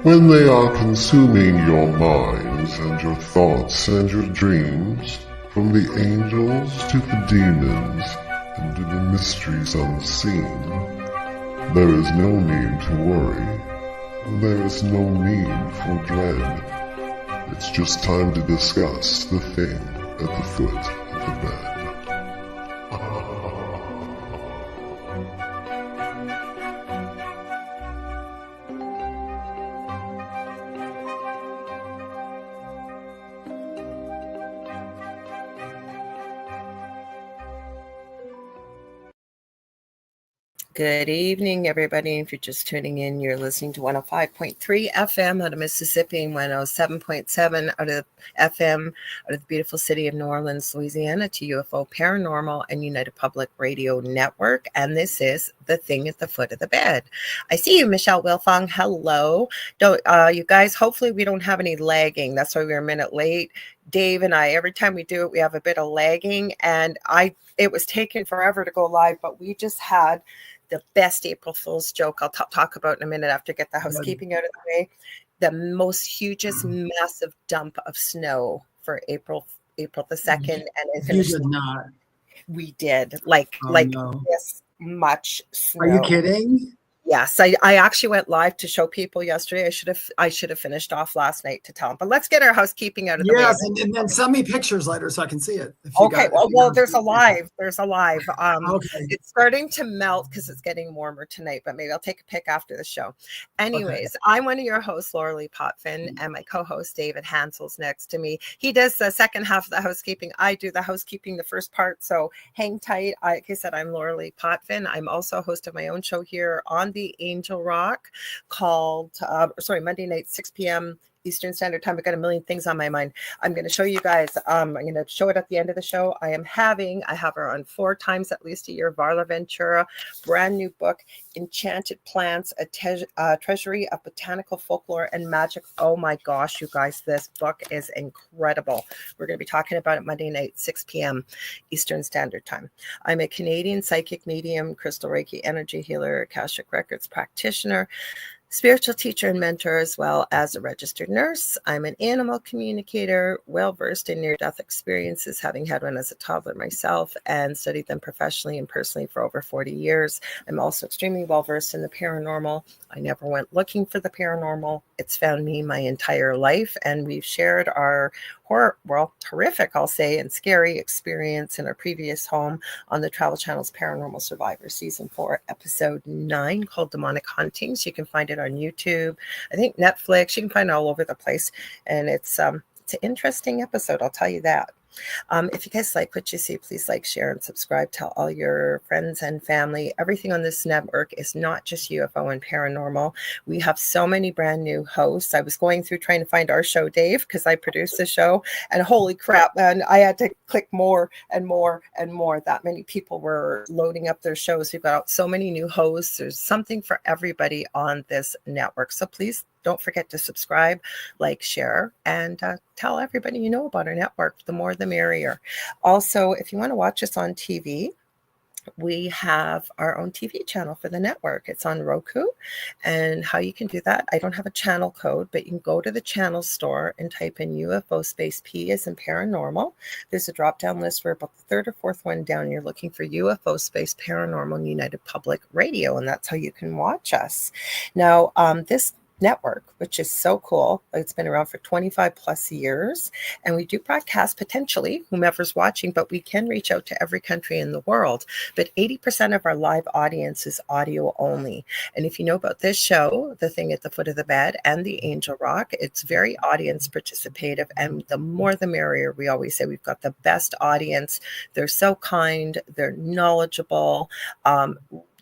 when they are consuming your minds and your thoughts and your dreams, from the angels to the demons and to the mysteries unseen, there is no need to worry. There is no need for dread. It's just time to discuss the thing at the foot of the bed. Good evening, everybody. If you're just tuning in, you're listening to 105.3 FM out of Mississippi and 107.7 out of FM out of the beautiful city of New Orleans, Louisiana, to UFO Paranormal and United Public Radio Network. And this is The Thing at the Foot of the Bed. I see you, Michelle Wilfong. Hello. You guys, hopefully we don't have any lagging. That's why we're a minute late. Dave and I, every time we do it, we have a bit of lagging. And it was taking forever to go live, but we just had the best April Fool's joke I'll talk about in a minute after I get the housekeeping out of the way. The most hugest massive dump of snow for April the 2nd. And it's you did not. We did this much snow. Are you kidding? Yes, I actually went live to show people yesterday. I should have finished off last night to tell them. But let's get our housekeeping out of the way. Yes, and then send me pictures later so I can see it. Okay. Well, there's a live. Okay. It's starting to melt because it's getting warmer tonight. But maybe I'll take a pic after the show. Anyways, okay. I'm one of your hosts, Lorilei Potvin, and my co-host David Hanzel's next to me. He does the second half of the housekeeping. I do the housekeeping, the first part. So hang tight. Like I said, I'm Lorilei Potvin. I'm also a host of my own show here on the Angel Rock called Monday night 6 p.m. Eastern Standard Time. I've got a million things on my mind. I'm going to show you guys. I'm going to show it at the end of the show. I have her on 4 times at least a year. Varla Ventura, brand new book, Enchanted Plants, a Treasury of Botanical Folklore and Magic. Oh my gosh, you guys, this book is incredible. We're going to be talking about it Monday night, 6 p.m. Eastern Standard Time. I'm a Canadian psychic medium, crystal Reiki energy healer, Akashic Records practitioner, spiritual teacher and mentor, as well as a registered nurse. I'm an animal communicator, well-versed in near-death experiences, having had one as a toddler myself and studied them professionally and personally for over 40 years. I'm also extremely well-versed in the paranormal. I never went looking for the paranormal. It's found me my entire life, and we've shared our horrific, I'll say, and scary experience in our previous home on the Travel Channel's Paranormal Survivor Season 4, Episode 9, called Demonic Hauntings. You can find it on YouTube, I think Netflix. You can find it all over the place, and it's an interesting episode, I'll tell you that. If you guys like what you see, please like, share, and subscribe. Tell all your friends and family. Everything on this network is not just UFO and paranormal. We have so many brand new hosts. I was going through trying to find our show, Dave, because I produced the show, and holy crap, man, I had to click more and more and more. That many people were loading up their shows. We've got so many new hosts. There's something for everybody on this network. So please don't forget to subscribe, like, share, and tell everybody you know about our network. The more, the merrier. Also, if you want to watch us on TV, we have our own TV channel for the network. It's on Roku. And how you can do that, I don't have a channel code, but you can go to the channel store and type in UFO space P as in paranormal. There's a drop-down list for about the third or fourth one down. You're looking for UFO space paranormal United Public Radio, and that's how you can watch us. Now, this network, which is so cool. It's been around for 25 plus years, and we do broadcast potentially whomever's watching, but we can reach out to every country in the world. But 80% of our live audience is audio only. And if you know about this show, The Thing at the Foot of the Bed and the Angel Rock, it's very audience participative, and the more the merrier. We always say we've got the best audience. They're so kind, they're knowledgeable.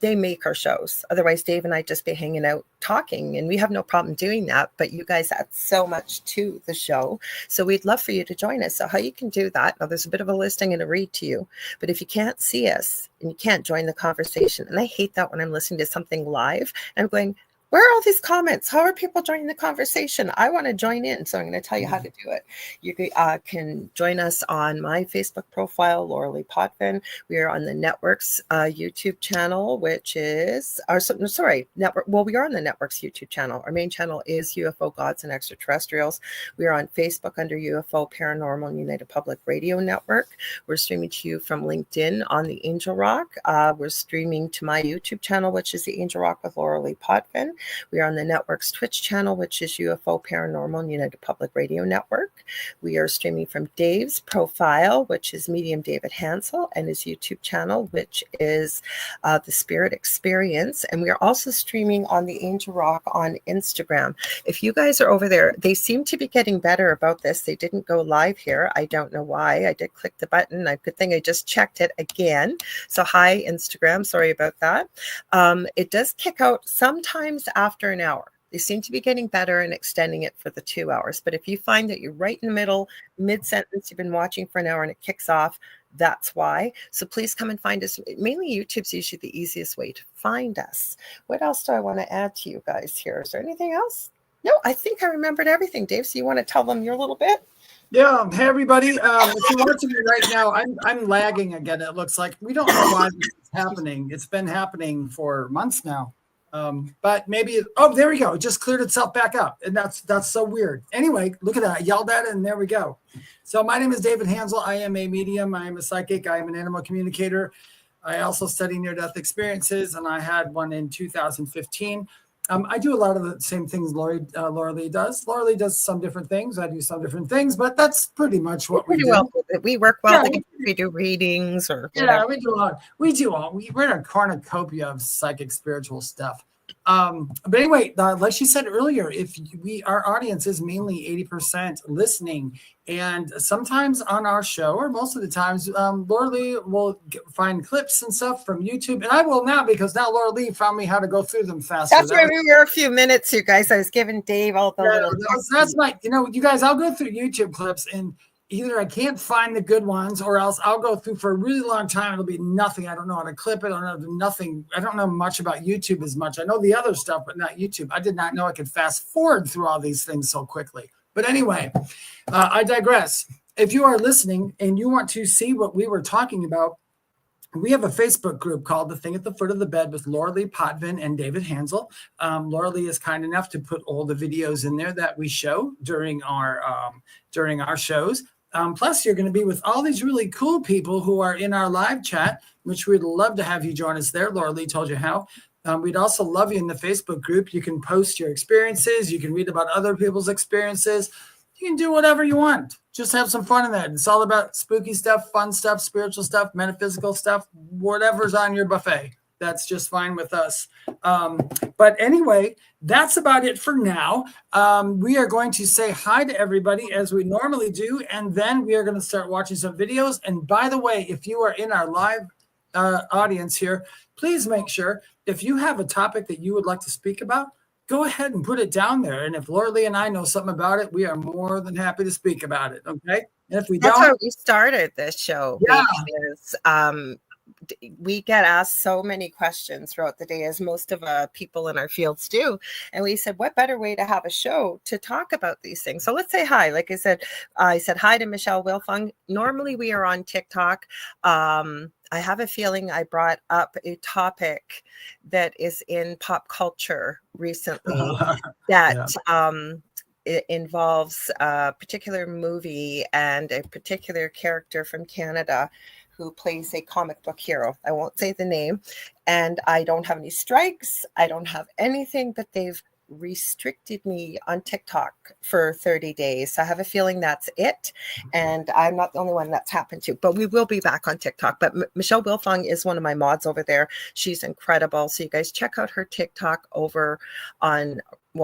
They make our shows. Otherwise, Dave and I just be hanging out talking, and we have no problem doing that. But you guys add so much to the show. So we'd love for you to join us. So how you can do that, now there's a bit of a list I'm going to read to you. But if you can't see us and you can't join the conversation, and I hate that when I'm listening to something live, and I'm going, Where are all these comments? How are people joining the conversation? I want to join in, so I'm going to tell you how to do it. You can join us on my Facebook profile, Lorilei Potvin. We are on the network's YouTube channel, which is network. Well, we are on the network's YouTube channel. Our main channel is UFO Gods and Extraterrestrials. We are on Facebook under UFO Paranormal and United Public Radio Network. We're streaming to you from LinkedIn on the Angel Rock. We're streaming to my YouTube channel, which is the Angel Rock with Lorilei Potvin. We are on the network's Twitch channel, which is UFO Paranormal and United Public Radio Network. We are streaming from Dave's profile, which is Medium David Hanzel, and his YouTube channel, which is The Spirit Experience. And we are also streaming on the Angel Rock on Instagram. If you guys are over there, they seem to be getting better about this. They didn't go live here. I don't know why. I did click the button. Good thing I just checked it again. So hi, Instagram. Sorry about that. It does kick out sometimes after an hour. They seem to be getting better and extending it for the 2 hours. But if you find that you're right in the middle, mid-sentence, you've been watching for an hour and it kicks off, that's why. So please come and find us. Mainly YouTube's usually the easiest way to find us. What else do I want to add to you guys here? Is there anything else? No, I think I remembered everything. Dave, so you want to tell them your little bit? Yeah. Hey, everybody. If you're watching me right now, I'm lagging again. It looks like we don't know why this is happening. It's been happening for months now. But maybe, there we go. It just cleared itself back up. And that's so weird. Anyway, look at that. I yelled at it and there we go. So my name is David Hanzel. I am a medium. I am a psychic. I am an animal communicator. I also study near-death experiences, and I had one in 2015. I do a lot of the same things Lorilei does. Lorilei does some different things. I do some different things, but that's pretty much what we do. Well, we work well together. We do readings or whatever. Yeah, we do a lot. We're in a cornucopia of psychic spiritual stuff. But anyway, like she said earlier, our audience is mainly 80% listening, and sometimes on our show, or most of the times, Lorilei will find clips and stuff from YouTube, and I will now, because now Lorilei found me how to go through them faster. That's why we were a few minutes, you guys. I was giving Dave all the little. That's my, you guys. I'll go through YouTube clips and. Either I can't find the good ones, or else I'll go through for a really long time. It'll be nothing. I don't know how to clip it. I don't know nothing. I don't know much about YouTube as much. I know the other stuff, but not YouTube. I did not know I could fast forward through all these things so quickly. But anyway, I digress. If you are listening and you want to see what we were talking about, we have a Facebook group called The Thing at the Foot of the Bed with Lorilei Potvin and David Hanzel. Lorilei is kind enough to put all the videos in there that we show during our shows. Plus, you're going to be with all these really cool people who are in our live chat, which we'd love to have you join us there. Lorilei told you how. We'd also love you in the Facebook group. You can post your experiences. You can read about other people's experiences. You can do whatever you want. Just have some fun in that. It's all about spooky stuff, fun stuff, spiritual stuff, metaphysical stuff, whatever's on your buffet. That's just fine with us. But anyway, that's about it for now. We are going to say hi to everybody as we normally do, and then we are going to start watching some videos. And by the way, if you are in our live audience here, please make sure if you have a topic that you would like to speak about, go ahead and put it down there. And if Lorilei and I know something about it, we are more than happy to speak about it. Okay. And if we That's don't, how we started this show. Yeah. Because, we get asked so many questions throughout the day, as most of people in our fields do. And we said, what better way to have a show to talk about these things? So let's say hi. Like I said hi to Michelle Wilfung. Normally we are on TikTok. I have a feeling I brought up a topic that is in pop culture recently that it involves a particular movie and a particular character from Canada who plays a comic book hero. I won't say the name, and I don't have any strikes. I don't have anything, but they've restricted me on TikTok for 30 days. So I have a feeling that's it. And I'm not the only one that's happened to, but we will be back on TikTok. But Michelle Wilfung is one of my mods over there. She's incredible. So you guys check out her TikTok over on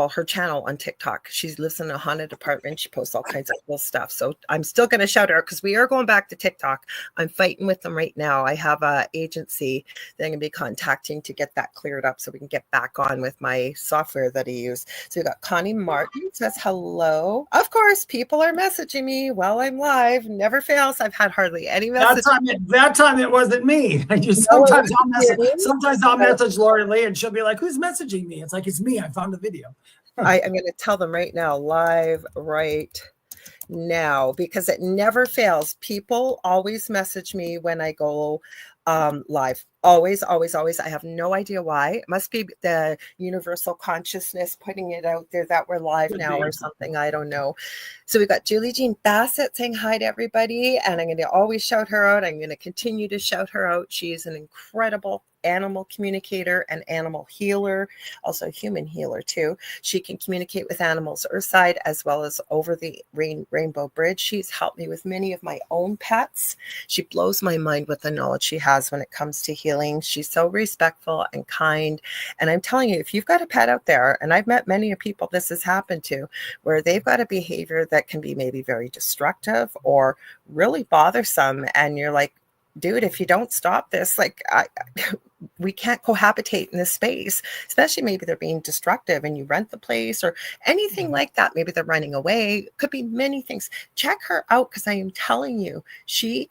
her channel on TikTok. She lives in a haunted apartment. She posts all kinds of cool stuff. So I'm still going to shout her out because we are going back to TikTok. I'm fighting with them right now. I have an agency that I'm going to be contacting to get that cleared up so we can get back on with my software that I use. So we got Connie Martin says hello. Of course, people are messaging me while I'm live. Never fails. I've had hardly any messages. That time it wasn't me. Sometimes I'll message Lorilei and she'll be like, "Who's messaging me?" It's like, it's me. I found the video. I'm going to tell them right now, live right now, because it never fails. People always message me when I go live. Always, always, always. I have no idea why. It must be the universal consciousness putting it out there that we're live now or something. I don't know. So we got Julie Jean Bassett saying hi to everybody, and I'm going to always shout her out. I'm going to continue to shout her out. She is an incredible animal communicator and animal healer, also a human healer too. She can communicate with animals earthside as well as over the Rainbow Bridge. She's helped me with many of my own pets. She blows my mind with the knowledge she has when it comes to healing. She's so respectful and kind. And I'm telling you, if you've got a pet out there, and I've met many people this has happened to, where they've got a behavior that can be maybe very destructive or really bothersome, and you're like, dude, if you don't stop this, like we can't cohabitate in this space, especially maybe they're being destructive and you rent the place or anything like that. Maybe they're running away. Could be many things. Check her out, because I am telling you, she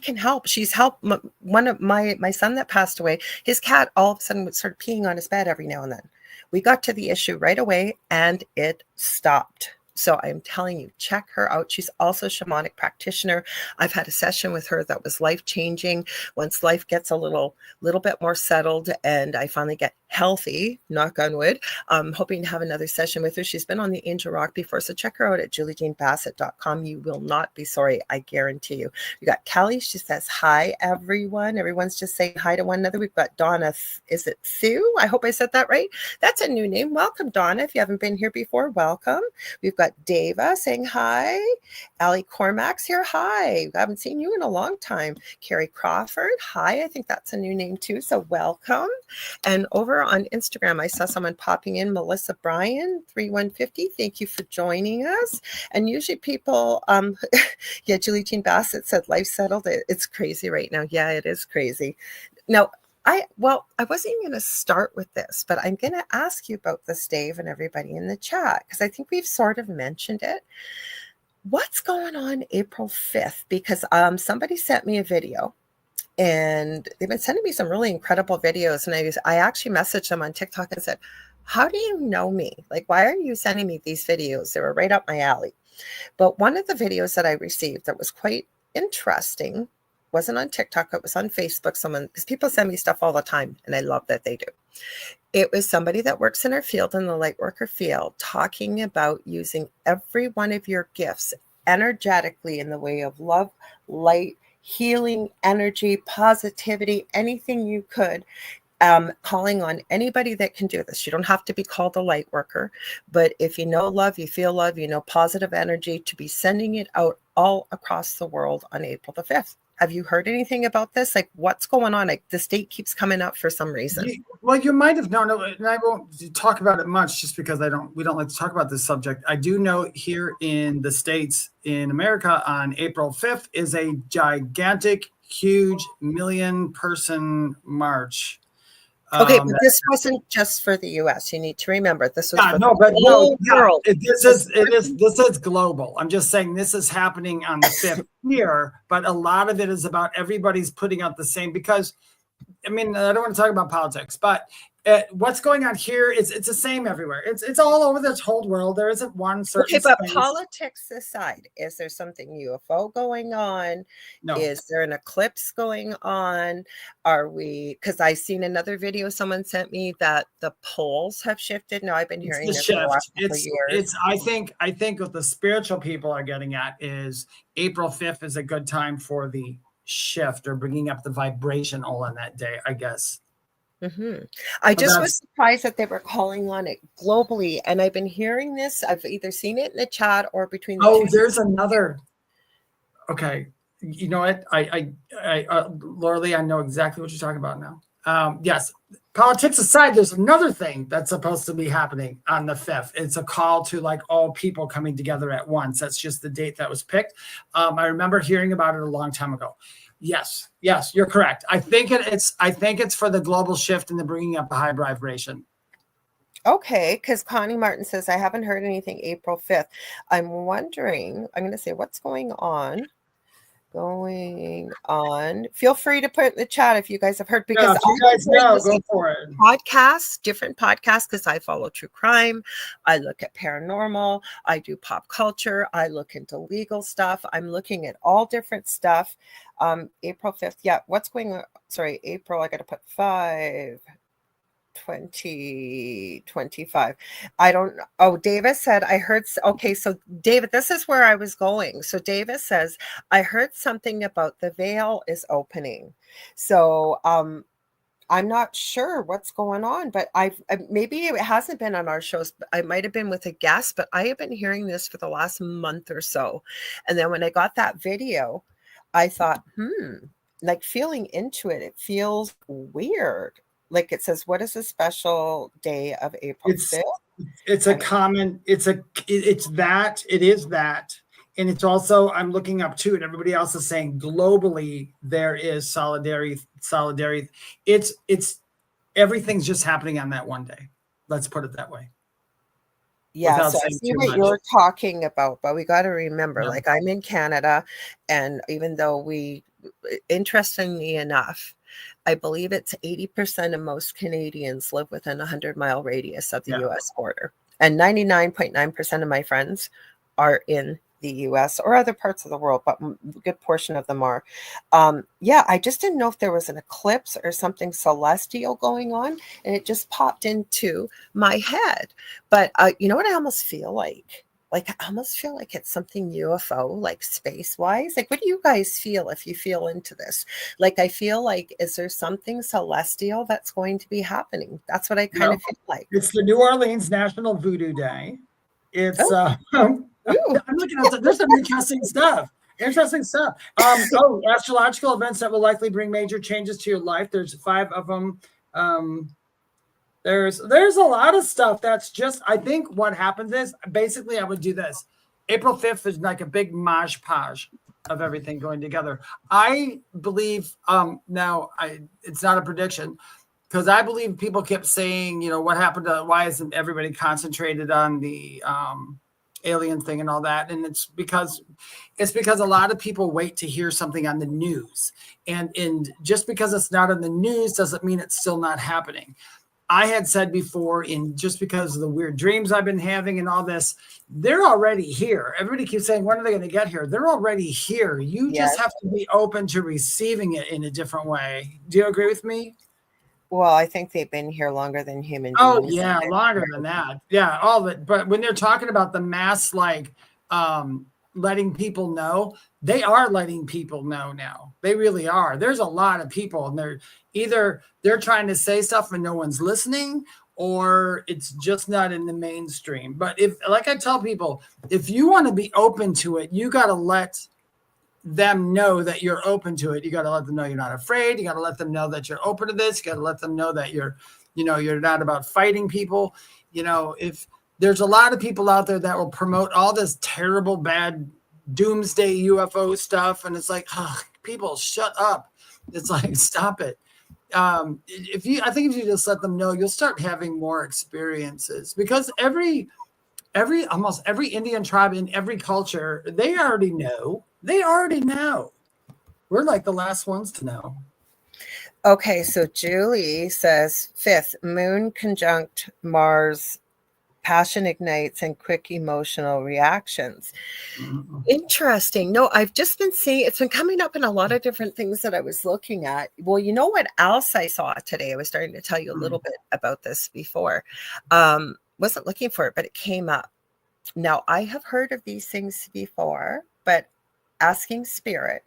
can help. She's helped one of my son that passed away. His cat all of a sudden would start peeing on his bed every now and then. We got to the issue right away and it stopped. So I'm telling you, check her out. She's also a shamanic practitioner. I've had a session with her that was life-changing. Once life gets a little bit more settled and I finally get healthy, knock on wood, I'm hoping to have another session with her. She's been on the Angel Rock before, so check her out at juliejeanbassett.com. You will not be sorry, I guarantee you. We got Kelly. She says, hi, everyone. Everyone's just saying hi to one another. We've got Donna. Is it Sue? I hope I said that right. That's a new name. Welcome, Donna. If you haven't been here before, welcome. We've got Dava saying hi. Allie Cormack's here. Hi. I haven't seen you in a long time. Carrie Crawford. Hi. I think that's a new name too. So welcome. And over on Instagram, I saw someone popping in, Melissa Bryan, 3150. Thank you for joining us. And usually people, yeah, Julie Jean Bassett said life settled. It's crazy right now. Yeah, it is crazy. Now, I wasn't even going to start with this, but I'm going to ask you about this, Dave, and everybody in the chat, because I think we've sort of mentioned it. What's going on April 5th? Because somebody sent me a video, and they've been sending me some really incredible videos. And I actually messaged them on TikTok and said, how do you know me? Like, why are you sending me these videos? They were right up my alley. But one of the videos that I received that was quite interesting wasn't on TikTok. It was on Facebook. Because people send me stuff all the time, and I love that they do. It was somebody that works in our field, in the light worker field, talking about using every one of your gifts energetically in the way of love, light, healing, energy, positivity, anything you could. Calling on anybody that can do this. You don't have to be called a light worker, but if you know love, you feel love, you know positive energy, to be sending it out all across the world on April the 5th. Have you heard anything about this? Like, what's going on? Like, the date keeps coming up for some reason. Well, you might have known, and I won't talk about it much just because we don't like to talk about this subject. I do know here in the States, in America, on April 5th is a gigantic, huge, million-person march. Okay, but this wasn't just for the U.S. You need to remember this was for the whole world. This is global. I'm just saying this is happening on the 5th here, but a lot of it is about everybody's putting out the same. Because, I mean, I don't want to talk about politics, but what's going on here is it's the same everywhere. It's all over this whole world. There isn't one certain. Okay, but space. Politics aside, is there something UFO going on? No. Is there an eclipse going on? Are we? Because I seen another video someone sent me that the poles have shifted. Now I've been hearing this for the last couple of years. I think what the spiritual people are getting at is April 5th is a good time for the shift or bringing up the vibration all on that day, I guess. Mm-hmm. I just was surprised that they were calling on it globally, and I've been hearing this. I've either seen it in the chat or between. There's another. Okay, you know what? I Lorilei, I know exactly what you're talking about now. Yes. Politics aside, there's another thing that's supposed to be happening on the 5th. It's a call to like all people coming together at once. That's just the date that was picked. I remember hearing about it a long time ago. Yes, you're correct. I think it's for the global shift and the bringing up the high vibration. Okay, because Connie Martin says, I haven't heard anything April 5th. I'm wondering, I'm going to say, what's going on? Feel free to put it in the chat if you guys have heard, because if you guys know, go for it. Different podcasts, because I follow true crime, I look at paranormal, I do pop culture, I look into legal stuff, I'm looking at all different stuff. April 5th, yeah, what's going on? Sorry, April, I got to put 2025. I don't know. Oh, Davis said, I heard. Okay, so David, this is where I was going. So Davis says, I heard something about the veil is opening. So I'm not sure what's going on, but maybe it hasn't been on our shows. I might have been with a guest, but I have been hearing this for the last month or so. And then when I got that video, I thought, like feeling into it, it feels weird. Like it says, what is the special day of April 5th? It is that. And it's also, I'm looking up too, and everybody else is saying globally, there is solidarity. It's everything's just happening on that one day. Let's put it that way. Yeah, so I see what you're talking about, but we got to remember, like I'm in Canada, and even though interestingly enough, I believe it's 80% of most Canadians live within a 100-mile radius of the U.S. border. And 99.9% of my friends are in the U.S. or other parts of the world, but a good portion of them are. I just didn't know if there was an eclipse or something celestial going on, and it just popped into my head. But you know what I almost feel like? Like, I almost feel like it's something UFO, like space-wise. Like, what do you guys feel if you feel into this? Like, I feel like, is there something celestial that's going to be happening? That's what I kind of feel like. It's the New Orleans National Voodoo Day. It's, I'm looking at there's some interesting stuff. Astrological events that will likely bring major changes to your life. There's 5 of them. There's a lot of stuff that's just, I think what happens is, basically I would do this. April 5th is like a big mosh posh of everything going together. I believe, it's not a prediction, because I believe people kept saying, what happened to, why isn't everybody concentrated on the alien thing and all that? And it's because a lot of people wait to hear something on the news. And just because it's not on the news doesn't mean it's still not happening. I had said before, just because of the weird dreams I've been having and all this, they're already here. Everybody keeps saying, when are they going to get here? They're already here. You just have to be open to receiving it in a different way. Do you agree with me? Well, I think they've been here longer than human beings. Oh, yeah, longer than that. Yeah, all of it. But when they're talking about the mass, letting people know, they are letting people know now. They really are. There's a lot of people, and they're trying to say stuff and no one's listening, or it's just not in the mainstream. But like I tell people, if you want to be open to it, you got to let them know that you're open to it. You got to let them know you're not afraid. You got to let them know that you're open to this. You got to let them know that you're not about fighting people. If there's a lot of people out there that will promote all this terrible, bad doomsday UFO stuff, and it's like, people, shut up. It's like, stop it. I think if you just let them know, you'll start having more experiences, because almost every Indian tribe in every culture, they already know. We're like the last ones to know. Okay, so Julie says 5th, Moon conjunct Mars, passion ignites and quick emotional reactions. Mm-hmm. Interesting. No, I've just been seeing, it's been coming up in a lot of different things that I was looking at. Well, you know what else I saw today? I was starting to tell you a little bit about this before. Wasn't looking for it, but it came up. Now, I have heard of these things before, but asking spirit,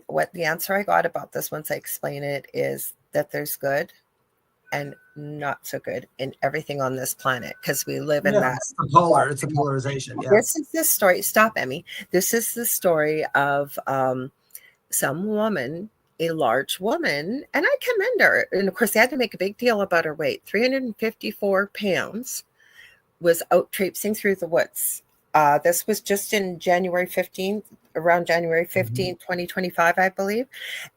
what the answer I got about this once I explain it is that there's good and not so good in everything on this planet, because we live in that. It's a polarization. Yeah. This is the story. Stop, Emmy. This is the story of some woman a large woman, and I commend her. And of course, they had to make a big deal about her weight. 354 pounds, was out traipsing through the woods. This was just in January 15th, around January 15th, 2025, I believe.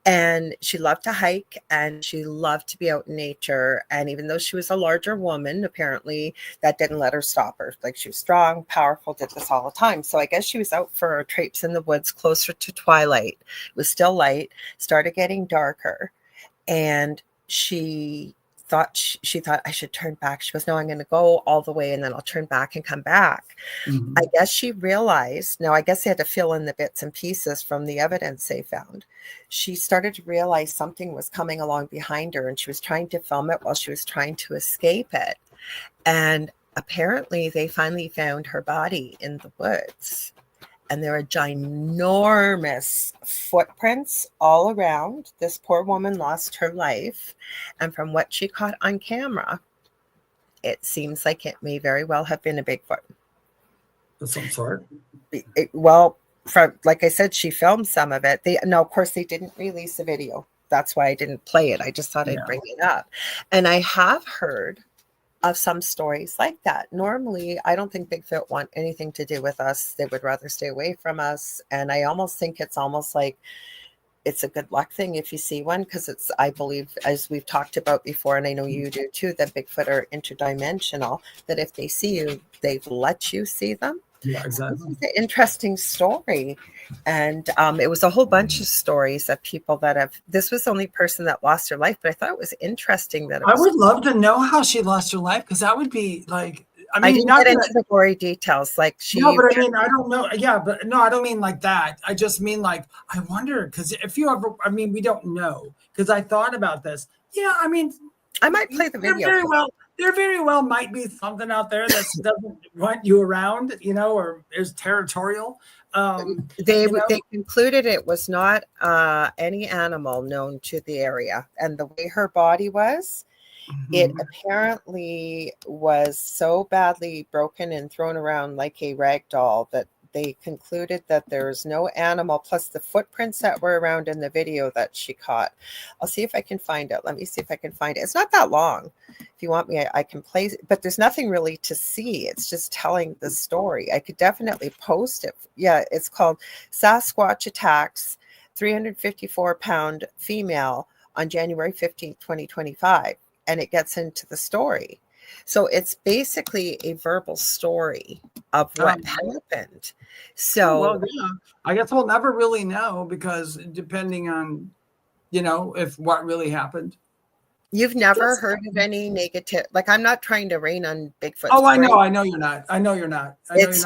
And she loved to hike and she loved to be out in nature. And even though she was a larger woman, apparently that didn't let her stop her. Like, she was strong, powerful, did this all the time. So I guess she was out for a traipse in the woods closer to twilight. It was still light, started getting darker. And she thought I should turn back. She goes, no, I'm going to go all the way and then I'll turn back and come back. Mm-hmm. I guess she realized, now I guess they had to fill in the bits and pieces from the evidence they found. She started to realize something was coming along behind her and she was trying to film it while she was trying to escape it. And apparently they finally found her body in the woods. And there are ginormous footprints all around. This poor woman lost her life. And from what she caught on camera, it seems like it may very well have been a Bigfoot. Of some sort? Like I said, she filmed some of it. Of course, they didn't release a video. That's why I didn't play it. I just thought I'd bring it up. And I have heard of some stories like that. Normally, I don't think Bigfoot want anything to do with us. They would rather stay away from us. And I almost think it's almost like it's a good luck thing if you see one, because I believe, as we've talked about before, and I know you do too, that Bigfoot are interdimensional, that if they see you, they've let you see them. Yeah, exactly. It's an interesting story. And it was a whole bunch of stories of people that this was the only person that lost her life, but I thought it was interesting that I would love to know how she lost her life, because that would be like, I didn't get into the gory details. Like no, but I mean, I don't know. Yeah, but no, I don't mean like that. I just mean like, I wonder, because if you ever, we don't know, because I thought about this. Yeah, I mean, I might play the video. There very well might be something out there that doesn't want you around, or is territorial. They concluded it was not any animal known to the area, and the way her body was, it apparently was so badly broken and thrown around like a rag doll that they concluded that there is no animal, plus the footprints that were around in the video that she caught. I'll see if I can find it. Let me see if I can find it. It's not that long. If you want me, I can play it, but there's nothing really to see. It's just telling the story. I could definitely post it. Yeah, it's called Sasquatch Attacks 354-pound female on January 15th, 2025. And it gets into the story. So it's basically a verbal story of what happened. So I guess we'll never really know, because depending on, if what really happened. You've never heard of any negative, like, I'm not trying to rain on Bigfoot. Oh, I know you're not. It's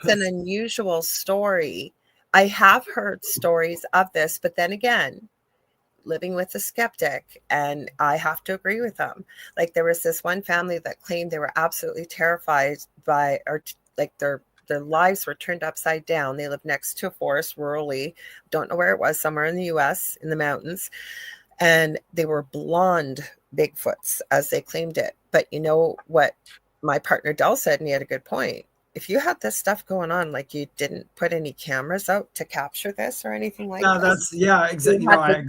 an unusual story. I have heard stories of this, but then again, living with a skeptic, and I have to agree with them. Like, there was this one family that claimed they were absolutely terrified by, or like their lives were turned upside down. They lived next to a forest rurally, don't know where it was, somewhere in the US in the mountains, and they were blonde Bigfoots as they claimed it. But you know what my partner Del said, and he had a good point. If you had this stuff going on, like, you didn't put any cameras out to capture this or anything like that. That's exactly.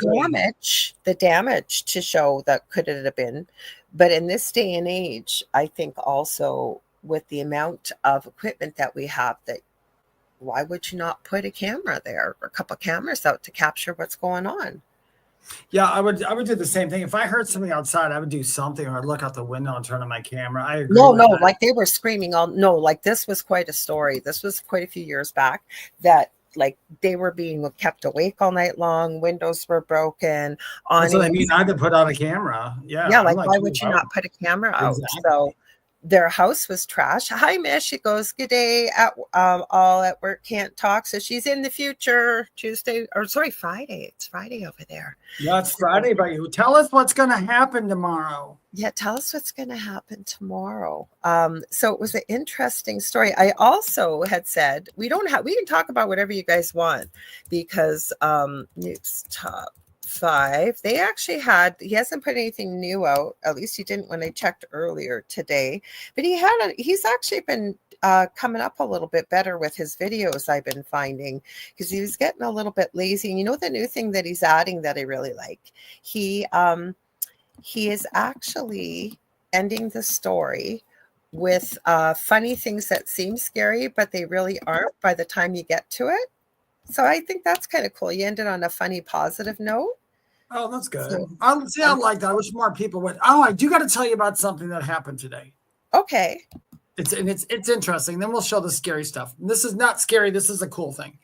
The damage to show that could it have been. But in this day and age, I think also with the amount of equipment that we have, that why would you not put a camera there or a couple of cameras out to capture what's going on? Yeah, I would do the same thing. If I heard something outside, I would do something, or I'd look out the window and turn on my camera. I agree. No, like they were screaming like this was quite a story. This was quite a few years back, that like they were being kept awake all night long. Windows were broken. That's what I mean. I had to put on a camera. Yeah. Like why would you not put a camera out? Exactly. So their house was trash. Hi, Miss. She goes, good day. All at work, can't talk. So she's in the future. Friday. It's Friday over there. Yeah, it's Friday, but you tell us what's going to happen tomorrow. Yeah, tell us what's going to happen tomorrow. So it was an interesting story. I also had said we can talk about whatever you guys want, because Nick's top 5. They actually he hasn't put anything new out. At least he didn't when I checked earlier today. But he's actually been coming up a little bit better with his videos, I've been finding, because he was getting a little bit lazy. And you know, the new thing that he's adding that I really like, he is actually ending the story with funny things that seem scary, but they really aren't by the time you get to it. So I think that's kind of cool. You ended on a funny, positive note. Oh, that's good. So, I like that. I wish more people would. Oh, I do got to tell you about something that happened today. Okay. It's interesting. Then we'll show the scary stuff. This is not scary. This is a cool thing.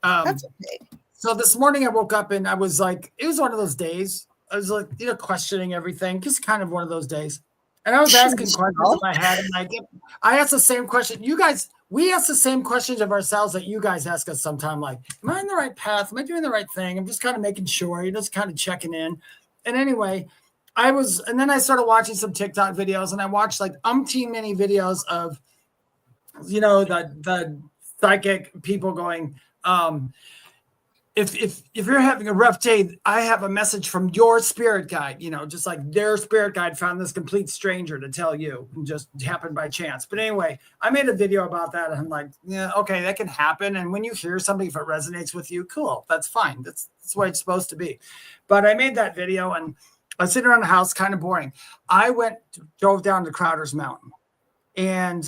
That's okay. So this morning I woke up and I was like, it was one of those days. I was like, questioning everything. Just kind of one of those days. And I was asking questions in my head, and I asked the same question. You guys, we ask the same questions of ourselves that you guys ask us sometime. Like, am I on the right path? Am I doing the right thing? I'm just kind of making sure. You're just kind of checking in. And anyway, and then I started watching some TikTok videos, and I watched like umpteen many videos of, the psychic people going, if you're having a rough day, I have a message from your spirit guide, just like their spirit guide found this complete stranger to tell you, and just happened by chance. But anyway, I made a video about that, and I'm like, yeah, okay, that can happen. And when you hear something, if it resonates with you, cool, that's fine. That's the way it's supposed to be. But I made that video, and I was sitting around the house, kind of boring. I drove down to Crowder's Mountain, and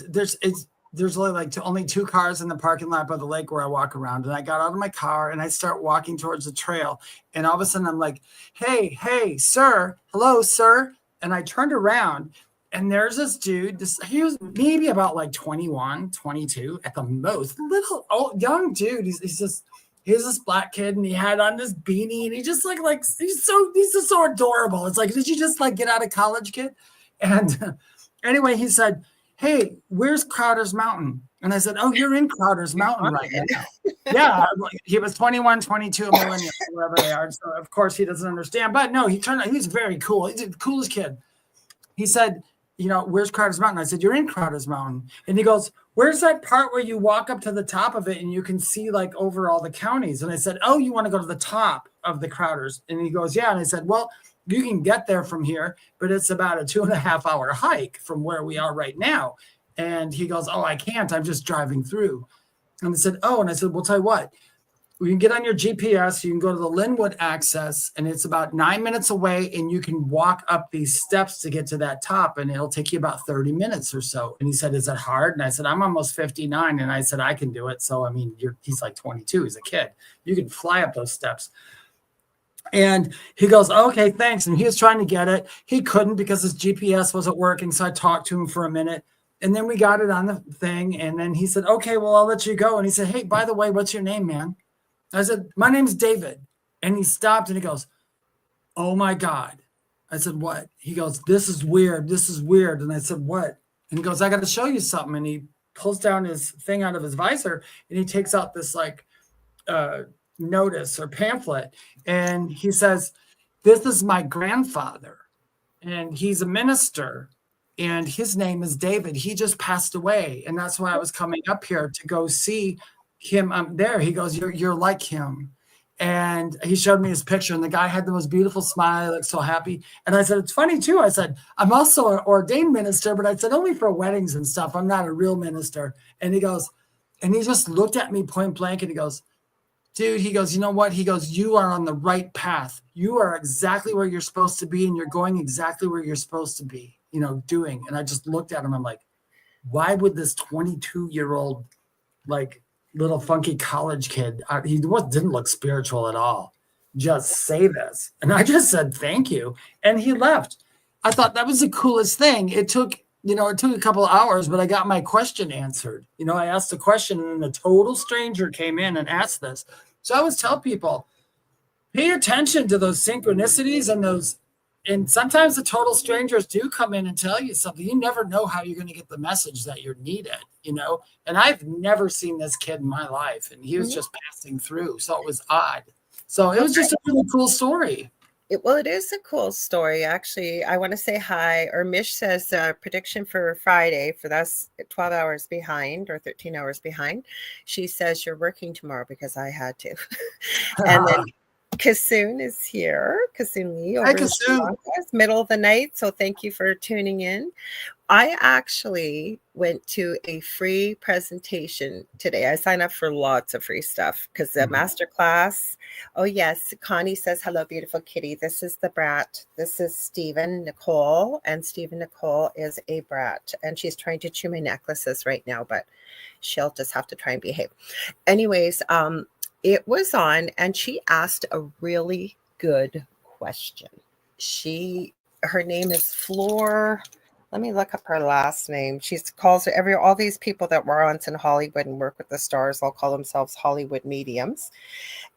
there's only 2 cars in the parking lot by the lake where I walk around. And I got out of my car and I start walking towards the trail. And all of a sudden I'm like, hey, sir, hello, sir. And I turned around and there's this dude, he was maybe about like 21, 22 at the most, little young dude. He's this black kid, and he had on this beanie, and he just he's just so adorable. It's like, did you just get out of college, kid? And anyway, he said, hey, where's Crowder's Mountain? And I said, oh, you're in Crowder's Mountain right now. Yeah, he was 21, 22, a millennial, wherever they are. So, of course, he doesn't understand. But no, he was very cool. He's the coolest kid. He said, where's Crowder's Mountain? I said, you're in Crowder's Mountain. And he goes, where's that part where you walk up to the top of it and you can see over all the counties? And I said, oh, you want to go to the top of the Crowders? And he goes, yeah. And I said, well, you can get there from here, but it's about a 2.5 hour hike from where we are right now. And he goes, oh, I can't. I'm just driving through. And I said, oh, and I said, well, tell you what, you can get on your GPS. You can go to the Linwood access, and it's about 9 minutes away, and you can walk up these steps to get to that top, and it'll take you about 30 minutes or so. And he said, is that hard? And I said, I'm almost 59. And I said, I can do it. So, I mean, he's like 22. He's a kid. You can fly up those steps. And he goes, okay, thanks. And he was trying to get it. He couldn't because his GPS wasn't working. So I talked to him for a minute, and then we got it on the thing. And then he said, okay, well, I'll let you go. And he said, hey, by the way, what's your name, man? I said, my name's David. And he stopped and he goes, oh my God. I said, what? He goes, this is weird. This is weird. And I said, what? And he goes, I got to show you something. And he pulls down his thing out of his visor, and he takes out this notice or pamphlet, and he says, this is my grandfather, and he's a minister, and his name is David. He just passed away, and that's why I was coming up here to go see him. I'm there. He goes, you're like him. And he showed me his picture, and the guy had the most beautiful smile. He looked so happy. And I said, it's funny too. I said, I'm also an ordained minister, but I said, only for weddings and stuff. I'm not a real minister. And he goes, and he just looked at me point blank, and he goes, dude, he goes, you know what? He goes, you are on the right path. You are exactly where you're supposed to be, and you're going exactly where you're supposed to be, doing. And I just looked at him. I'm like, why would this 22-year-old, little funky college kid, he didn't look spiritual at all, just say this? And I just said, thank you. And he left. I thought that was the coolest thing. It took a couple of hours, but I got my question answered. I asked a question, and a total stranger came in and asked this. So I always tell people, pay attention to those synchronicities and sometimes the total strangers do come in and tell you something. You never know how you're going to get the message that you're needed, and I've never seen this kid in my life, and he was just passing through. So it was odd. So it was just a really cool story. It is a cool story, actually. I want to say hi. Or Mish says prediction for Friday, for that's 12 hours behind or 13 hours behind. She says you're working tomorrow because I had to. And then Kasoon is here. Kasoon Lee over Hi, Kasoon. middle of the night. So thank you for tuning in. I actually went to a free presentation today. I sign up for lots of free stuff because the master class. Oh, yes. Connie says, hello, beautiful kitty. This is the brat. This is Stephen Nicole. And Stephen Nicole is a brat. And she's trying to chew my necklaces right now, but she'll just have to try and behave. Anyways, it was on, and she asked a really good question. Her name is Floor. Let me look up her last name. She calls all these people that were on in Hollywood and work with the stars all call themselves Hollywood mediums.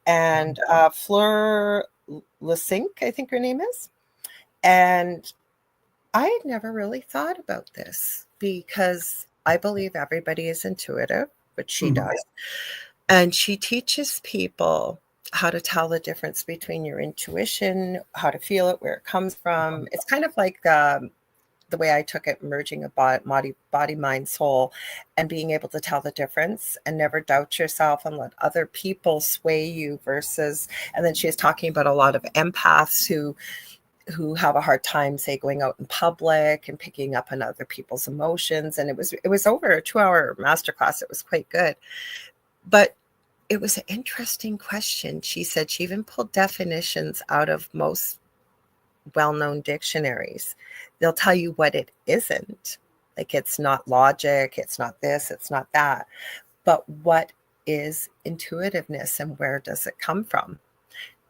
And Fleur Lesink, I think her name is. And I had never really thought about this because I believe everybody is intuitive, but she does. And she teaches people how to tell the difference between your intuition, how to feel it, where it comes from. It's kind of like the way I took it, merging a body, mind, soul, and being able to tell the difference and never doubt yourself and let other people sway you versus, and then she was talking about a lot of empaths who have a hard time, say, going out in public and picking up on other people's emotions. And it was over a 2-hour masterclass. It was quite good. But it was an interesting question. She said she even pulled definitions out of most well-known dictionaries. They'll tell you what it isn't. Like, it's not logic, it's not this, it's not that. But what is intuitiveness and where does it come from?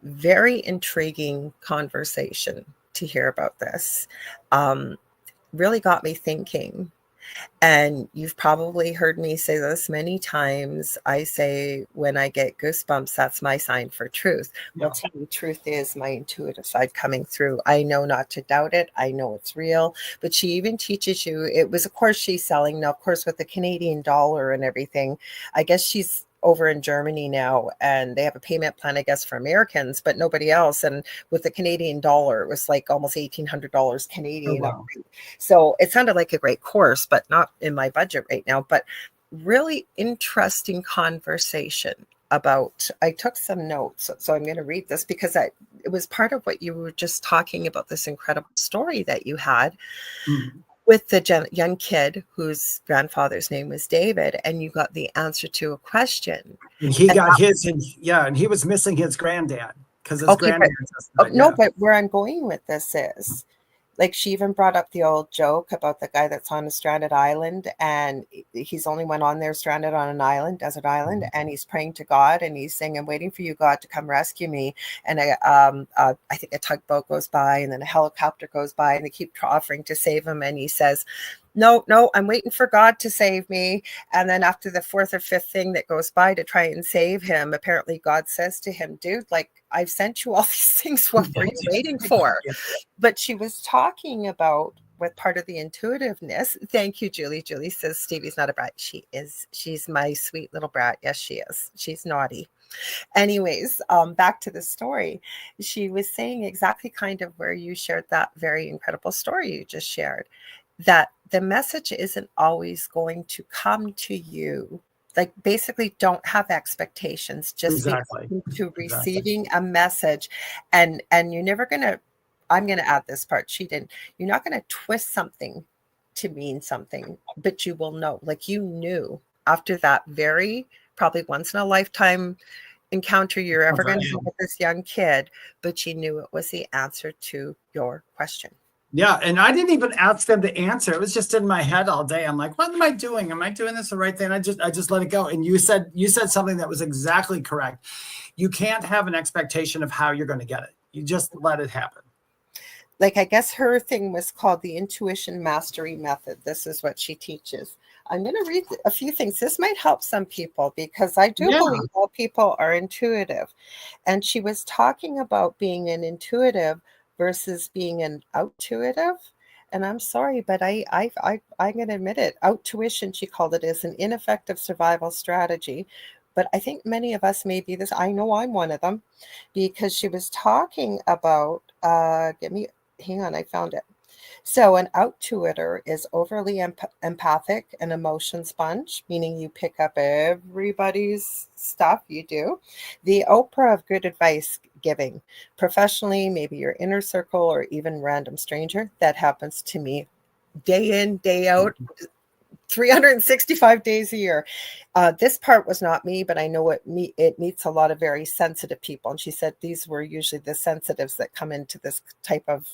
Very intriguing conversation to hear about this. Really got me thinking. And you've probably heard me say this many times. I say, when I get goosebumps, that's my sign for truth. Well, to me, truth is my intuitive side coming through. I know not to doubt it. I know it's real. But she even teaches you, it was, of course, she's selling now, of course, with the Canadian dollar and everything. I guess she's over in Germany now, and they have a payment plan, I guess, for Americans, but nobody else. And with the Canadian dollar, it was like almost $1,800 Canadian. Oh, wow. So it sounded like a great course, but not in my budget right now. But really interesting conversation about, I took some notes, so I'm going to read this because it was part of what you were just talking about, this incredible story that you had. With the young kid whose grandfather's name was David, and you got the answer to a question. And he got his, and he was missing his granddad because his granddad. No, but where I'm going with this is, like, she even brought up the old joke about the guy that's on a stranded island, and he's only went on there stranded on an island, desert island, and he's praying to God, and he's saying, I'm waiting for you, God, to come rescue me. And I think a tugboat goes by, and then a helicopter goes by, and they keep offering to save him. And he says, no, I'm waiting for God to save me. And then after the 4th or 5th thing that goes by to try and save him, apparently God says to him, dude, like, I've sent you all these things. What were you waiting for? But she was talking about, with part of the intuitiveness. Thank you, Julie. Julie says Stevie's not a brat. She is. She's my sweet little brat. Yes, she is. She's naughty. Anyways, back to the story. She was saying exactly kind of where you shared that very incredible story you just shared, that the message isn't always going to come to you. Like, basically, don't have expectations, just be open to receiving a message. And you're never going to, I'm going to add this part, she didn't, you're not going to twist something to mean something, but you will know. Like, you knew after that very probably once in a lifetime encounter you're ever going to have with this young kid, but you knew it was the answer to your question. Yeah, and I didn't even ask them to answer. It was just in my head all day. I'm like, what am I doing? Am I doing this the right thing? I just let it go. And you said something that was exactly correct. You can't have an expectation of how you're going to get it. You just let it happen. Like, I guess her thing was called the Intuition Mastery Method. This is what she teaches. I'm going to read a few things. This might help some people because I do believe all people are intuitive. And she was talking about being an intuitive versus being an outuitive. And I'm sorry, but I'm going to admit it. Outtuition, she called it, is an ineffective survival strategy. But I think many of us may be this. I know I'm one of them, because she was talking about, hang on, I found it. So an outtuiter is overly empathic, an emotion sponge, meaning you pick up everybody's stuff you do. The Oprah of good advice giving. Professionally, maybe your inner circle or even random stranger. That happens to me day in, day out, 365 days a year. This part was not me, but I know it meets a lot of very sensitive people. And she said these were usually the sensitives that come into this type of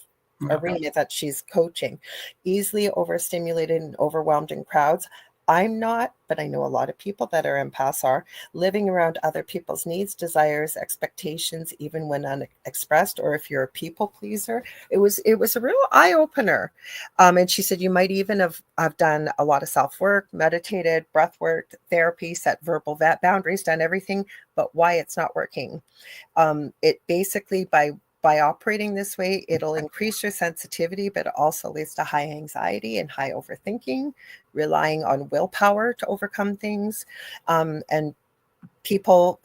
arena that she's coaching. Easily overstimulated and overwhelmed in crowds. I'm not, but I know a lot of people that are empaths are living around other people's needs, desires, expectations, even when unexpressed, or if you're a people pleaser. It was a real eye opener. And she said you might even have done a lot of self-work, meditated, breath work, therapy, set verbal boundaries, done everything, but why it's not working. It basically by operating this way, it'll increase your sensitivity, but it also leads to high anxiety and high overthinking, relying on willpower to overcome things. And people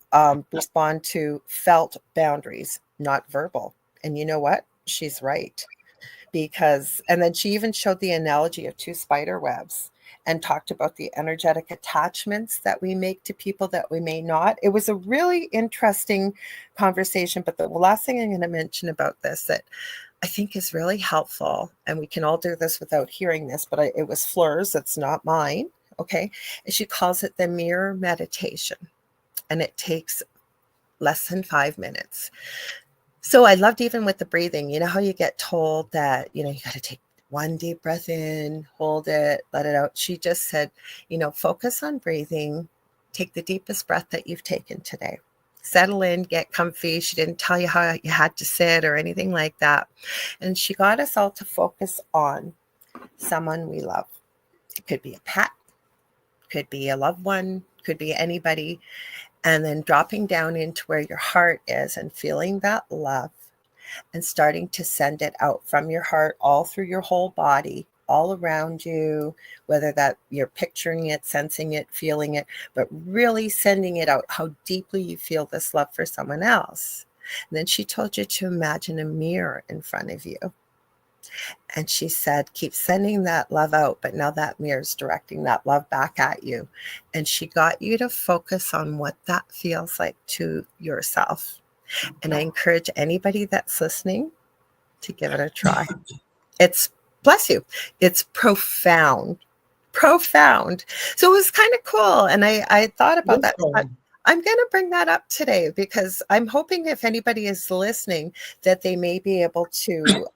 respond to felt boundaries, not verbal. And you know what? She's right. And then she even showed the analogy of 2 spider webs and talked about the energetic attachments that we make to people that we may not. It was a really interesting conversation. But the last thing I'm going to mention about this that I think is really helpful, and we can all do this without hearing this, but it was Thurs, it's not mine. Okay. And she calls it the mirror meditation. And it takes less than 5 minutes. So I loved even with the breathing, you know how you get told that, you got to take 1 deep breath in, hold it, let it out. She just said, focus on breathing, take the deepest breath that you've taken today. Settle in, get comfy. She didn't tell you how you had to sit or anything like that. And she got us all to focus on someone we love. It could be a pet, could be a loved one, could be anybody. And then dropping down into where your heart is and feeling that love and starting to send it out from your heart all through your whole body, all around you, whether that you're picturing it, sensing it, feeling it, but really sending it out, how deeply you feel this love for someone else. And then she told you to imagine a mirror in front of you. And she said, keep sending that love out, but now that mirror is directing that love back at you. And she got you to focus on what that feels like to yourself. And I encourage anybody that's listening to give it a try. Bless you. It's profound. So it was kind of cool. And I thought about that. Cool. I'm going to bring that up today because I'm hoping if anybody is listening that they may be able to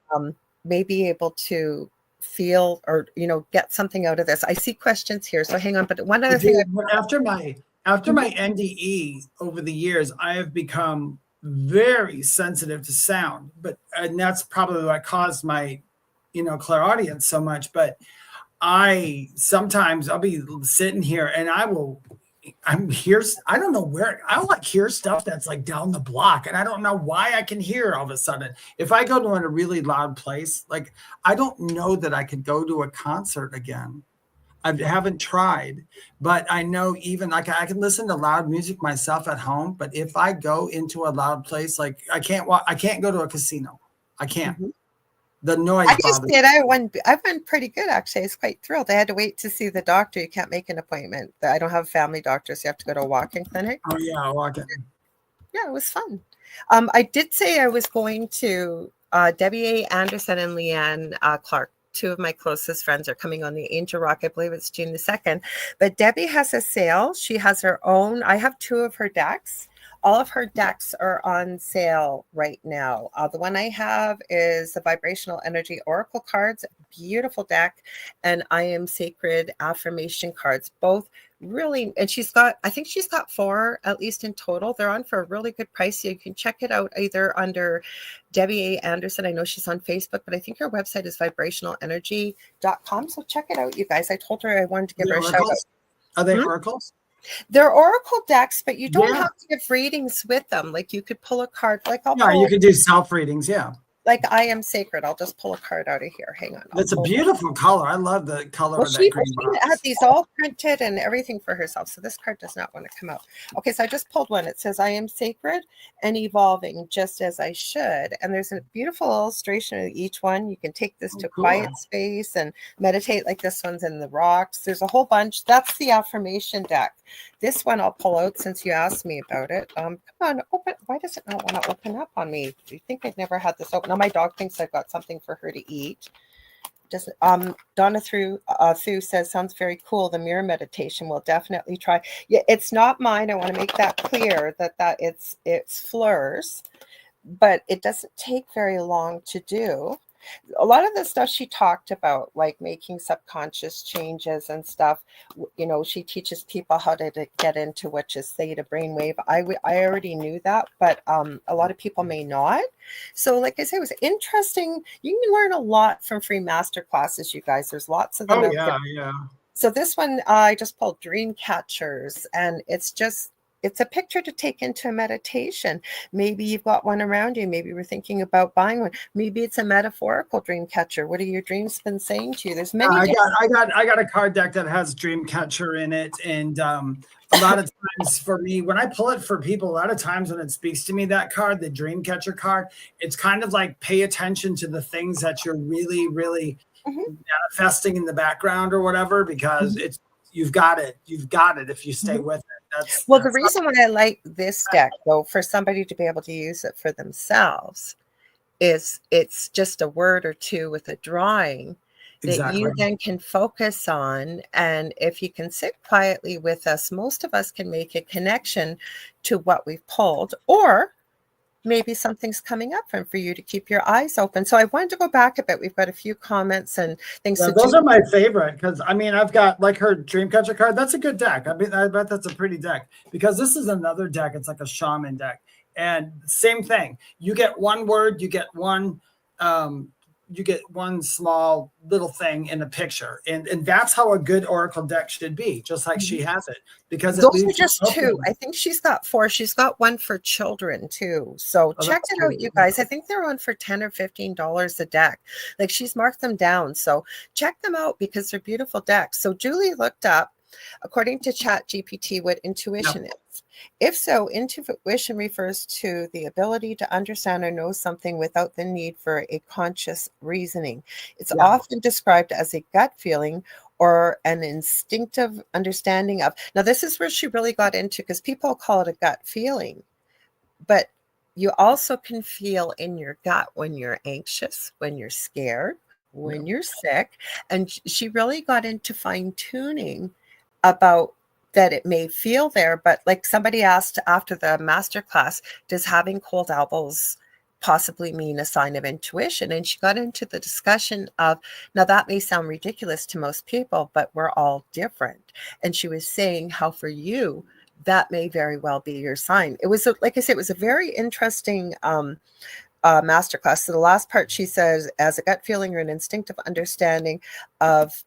feel or, get something out of this. I see questions here. So hang on. But one other thing. After my NDE over the years, I have become very sensitive to sound, and that's probably what caused my, clairaudience so much. But sometimes I'll be sitting here and I'm here. I don't know where I hear stuff that's like down the block, and I don't know why I can hear all of a sudden. If I go to a really loud place, like I don't know that I could go to a concert again. I haven't tried, but I know even like I can listen to loud music myself at home. But if I go into a loud place, like I can't go to a casino. I can't. Mm-hmm. The noise. I just did. I've been pretty good actually. I was quite thrilled. I had to wait to see the doctor. You can't make an appointment. I don't have a family doctor, so you have to go to a walk-in clinic. Oh yeah, walk-in. Yeah, it was fun. I did say I was going to Debbie A. Anderson and Leanne Clark. 2 of my closest friends are coming on the Angel Rock. I believe it's June the 2nd. But Debbie has a sale. She has her own. I have 2 of her decks. All of her decks are on sale right now. The one I have is the Vibrational Energy Oracle cards, beautiful deck, and I Am Sacred affirmation cards, both really, and I think she's got 4 at least in total. They're on for a really good price. So you can check it out either under Debbie A. Anderson. I know she's on Facebook, but I think her website is vibrationalenergy.com. So check it out, you guys. I told her I wanted to give her a shout out. Are they oracles? They're oracle decks, but you don't have to give readings with them. Like you could pull a card. You could do self readings. Yeah. Like I Am Sacred. I'll just pull a card out of here. Hang on. That's a beautiful color. I love the color of that green box. She had these all printed and everything for herself. So this card does not want to come out. Okay, so I just pulled one. It says, I am sacred and evolving just as I should. And there's a beautiful illustration of each one. You can take this to a quiet space and meditate like this one's in the rocks. There's a whole bunch. That's the affirmation deck. This one I'll pull out since you asked me about it. Come on, open. Why does it not want to open up on me? Do you think I've never had this open? Now my dog thinks I've got something for her to eat. Just Donna Thu says, sounds very cool. The mirror meditation, we'll definitely try. Yeah, it's not mine. I want to make that clear that it's Thurs, but it doesn't take very long to do. A lot of the stuff she talked about, like making subconscious changes and stuff, she teaches people how to get into which is theta brainwave. I already knew that, but a lot of people may not. So like I say, it was interesting. You can learn a lot from free master classes, you guys. There's lots of them out there. Yeah. So this one, I just pulled Dream Catchers, and it's a picture to take into a meditation. Maybe you've got one around you. Maybe we're thinking about buying one. Maybe it's a metaphorical dream catcher. What are your dreams been saying to you? There's many. I got a card deck that has dream catcher in it, and a lot of times for me, when I pull it for people, a lot of times when it speaks to me, that card, the dream catcher card, it's kind of like pay attention to the things that you're really, really manifesting in the background or whatever, because you've got it if you stay with it. That's the reason why I like this deck, though, for somebody to be able to use it for themselves, is it's just a word or two with a drawing that you then can focus on. And if you can sit quietly with us, most of us can make a connection to what we've pulled, or maybe something's coming up for you to keep your eyes open. So I wanted to go back a bit. We've got a few comments and things. Yeah, those are my favorite, because I mean, I've got like her Dreamcatcher card. That's a good deck. I bet that's a pretty deck, because this is another deck. It's like a shaman deck, and same thing. You get one word, you get one small little thing in a picture, and that's how a good oracle deck should be, just like she has it, because those are just two. I think she's got 4. She's got one for children too, so check it out, you guys. I think they're on for $10 or $15 a deck. Like, she's marked them down, so check them out because they're beautiful decks. So Julie looked up, according to ChatGPT, what intuition is. If so, intuition refers to the ability to understand or know something without the need for a conscious reasoning. It's often described as a gut feeling or an instinctive understanding of. Now, this is where she really got into, because people call it a gut feeling, but you also can feel in your gut when you're anxious, when you're scared, when you're sick. And she really got into fine-tuning about that. It may feel there, but like somebody asked after the masterclass, does having cold elbows possibly mean a sign of intuition? And she got into the discussion of, now that may sound ridiculous to most people, but we're all different. And she was saying how for you, that may very well be your sign. It was, like I said, it was a very interesting masterclass. So the last part, she says, as a gut feeling or an instinctive understanding of,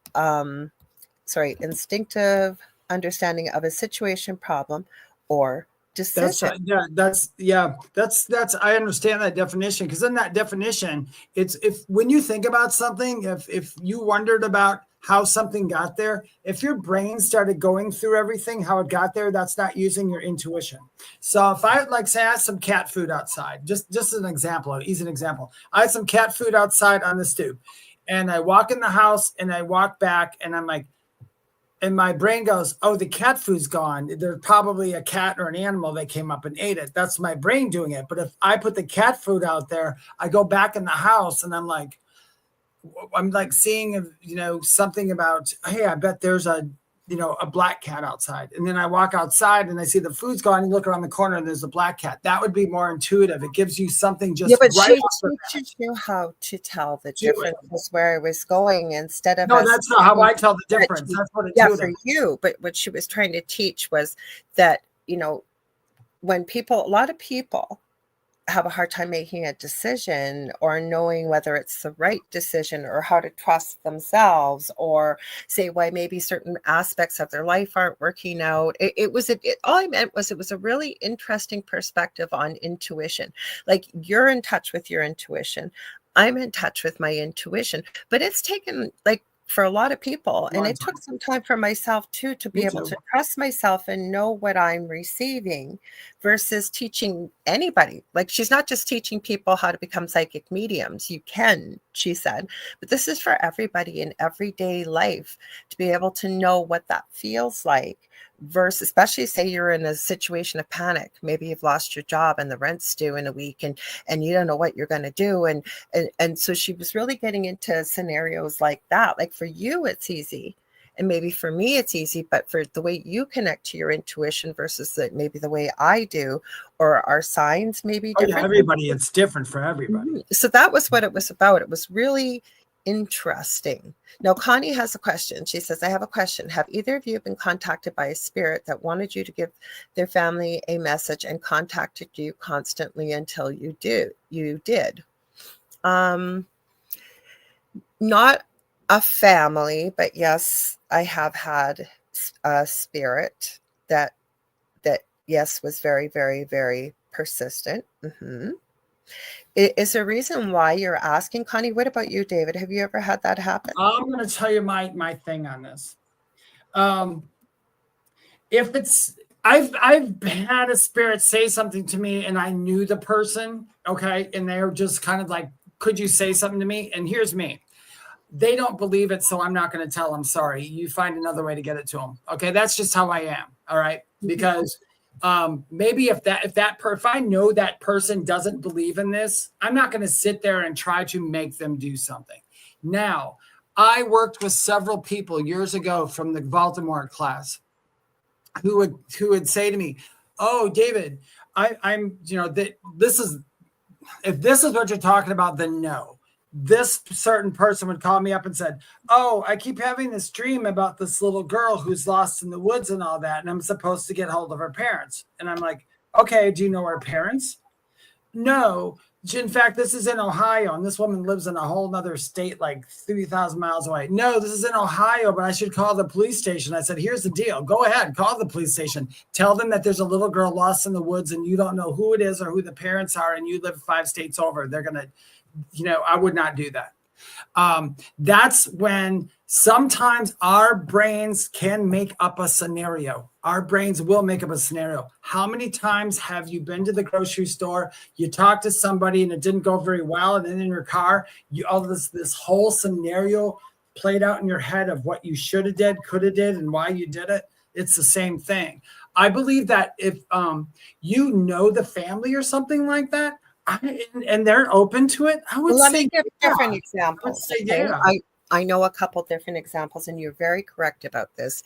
instinctive understanding of a situation, problem, or decision. That's I understand that definition, because in that definition, it's when you think about something, if you wondered about how something got there, if your brain started going through everything, how it got there, that's not using your intuition. So if I say I had some cat food outside, just as an example, an easy example, I had some cat food outside on the stoop, and I walk in the house and I walk back and I'm like, and my brain goes, oh, the cat food's gone. There's probably a cat or an animal that came up and ate it. That's my brain doing it. But if I put the cat food out there, I go back in the house and I'm like seeing, something about, hey, I bet there's a black cat outside. And then I walk outside and I see the food's gone, and you look around the corner and there's a black cat. That would be more intuitive. It gives you something just but she teaches you how to tell the difference where I was going, instead of that's not how I tell the difference. That's what intuitive. For you. But what she was trying to teach was that, when a lot of people have a hard time making a decision or knowing whether it's the right decision or how to trust themselves, or say why maybe certain aspects of their life aren't working out. All I meant was it was a really interesting perspective on intuition. Like, you're in touch with your intuition. I'm in touch with my intuition, but it's taken for a lot of people. And it took some time for myself too, to be able to trust myself and know what I'm receiving, versus teaching anybody. Like, she's not just teaching people how to become psychic mediums. You can, she said, but this is for everybody in everyday life, to be able to know what that feels like versus, especially say you're in a situation of panic, maybe you've lost your job and the rent's due in a week, and you don't know what you're going to do. And so she was really getting into scenarios like that. Like for you, it's easy. And maybe for me, it's easy, but for the way you connect to your intuition versus maybe the way I do, or our signs maybe different. Yeah, everybody, it's different for everybody. So that was what it was about. It was really interesting. Now, Connie has a question. She says, I have a question. Have either of you been contacted by a spirit that wanted you to give their family a message and contacted you constantly until you did? Not a family, but yes, I have had a spirit that yes, was very, very, very persistent. Is there a reason why you're asking, Connie? What about you, David? Have you ever had that happen? I'm going to tell you my thing on this. If it's, I've had a spirit say something to me and I knew the person, okay, and they're just kind of like, could you say something to me? And here's me. They don't believe it, so I'm not going to tell them, sorry. You find another way to get it to them. Okay, that's just how I am, all right? Because maybe if I know that person doesn't believe in this, I'm not going to sit there and try to make them do something. Now, I worked with several people years ago from the Baltimore class who would say to me, "Oh, David, I'm that this is, if this is what you're talking about, then no." This certain person would call me up and said, "Oh, I keep having this dream about this little girl who's lost in the woods and all that, and I'm supposed to get hold of her parents." And I'm like, "Okay, do you know her parents?" "No. In fact, this is in Ohio, and this woman lives in a whole nother state, like 3,000 miles away." "No, this is in Ohio, but I should call the police station." I said, "Here's the deal. Go ahead, call the police station. Tell them that there's a little girl lost in the woods, and you don't know who it is or who the parents are, and you live 5 states over. They're going to..." I would not do that. That's when sometimes our brains can make up a scenario. Our brains will make up a scenario. How many times have you been to the grocery store, you talked to somebody and it didn't go very well, and then in your car, this whole scenario played out in your head of what you should have did, could have did, and why you did it? It's the same thing. I believe that if you know the family or something like that, and they're open to it, I would say, let me give different examples. I would say, yeah. I know a couple different examples, and you're very correct about this.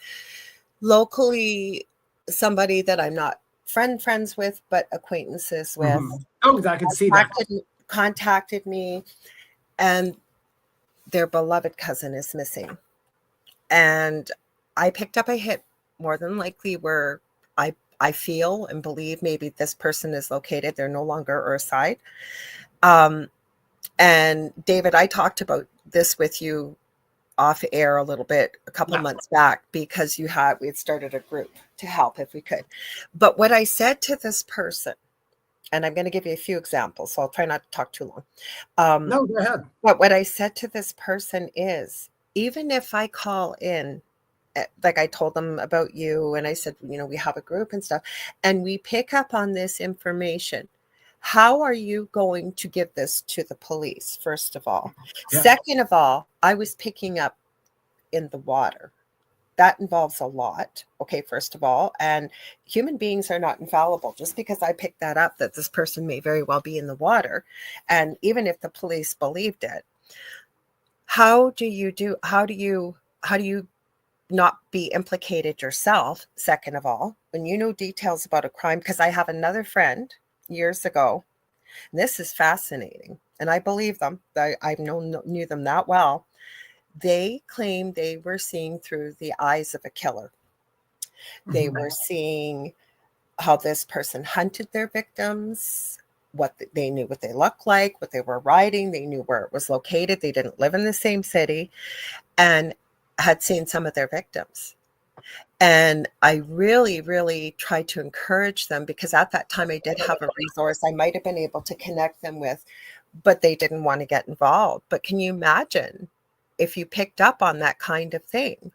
Locally, somebody that I'm not friends with, but acquaintances with. Oh, I can see that. Contacted me, and their beloved cousin is missing. And I picked up a hit, more than likely, where I feel and believe maybe this person is located. They're no longer Earthside. And David, I talked about this with you off air a little bit a couple of months back, because we had started a group to help if we could. But what I said to this person, and I'm going to give you a few examples, so I'll try not to talk too long. No, go ahead. But what I said to this person is, even if I call in, like I told them about you, and I said, we have a group and stuff, and we pick up on this information, how are you going to give this to the police, first of all? Yeah. Second of all, I was picking up in the water. That involves a lot. Okay, first of all, and human beings are not infallible. Just because I picked that up, that this person may very well be in the water, and even if the police believed it, how do you not be implicated yourself? Second of all, when you know details about a crime, because I have another friend years ago, and this is fascinating, and I believe them. I knew them that well. They claimed they were seeing through the eyes of a killer. They were seeing how this person hunted their victims, they knew what they looked like, what they were riding. They knew where it was located. They didn't live in the same city, and had seen some of their victims. And I really, really tried to encourage them, because at that time I did have a resource I might have been able to connect them with, but they didn't want to get involved. But can you imagine if you picked up on that kind of thing?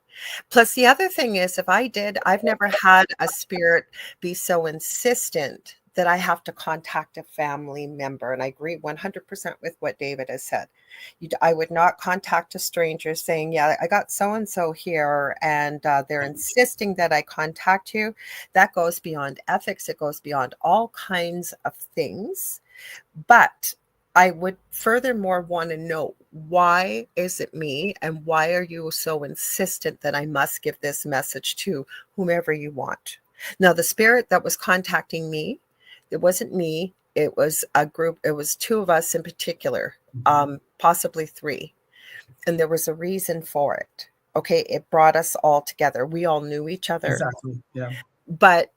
Plus, the other thing is, I've never had a spirit be so insistent that I have to contact a family member. And I agree 100% with what David has said. I would not contact a stranger saying, yeah, I got so-and-so here, and they're insisting that I contact you. That goes beyond ethics. It goes beyond all kinds of things. But I would furthermore want to know, why is it me? And why are you so insistent that I must give this message to whomever you want? Now, the spirit that was contacting me, it wasn't me. It was a group. It was two of us in particular, possibly three. And there was a reason for it. Okay. It brought us all together. We all knew each other. Exactly. Yeah. But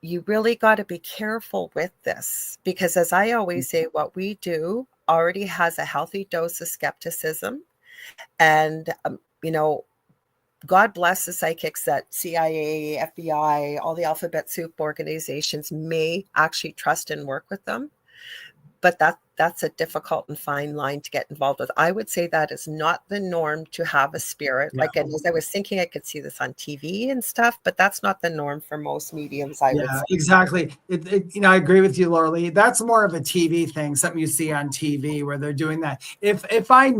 you really got to be careful with this, because as I always say, what we do already has a healthy dose of skepticism. And, God bless the psychics that CIA, FBI, all the alphabet soup organizations may actually trust and work with them. But that's a difficult and fine line to get involved with. I would say that is not the norm to have a spirit. Like, and as I was thinking, I could see this on TV and stuff, but that's not the norm for most mediums, I would say. Exactly. I agree with you, Lorilei. That's more of a TV thing, something you see on TV where they're doing that. If I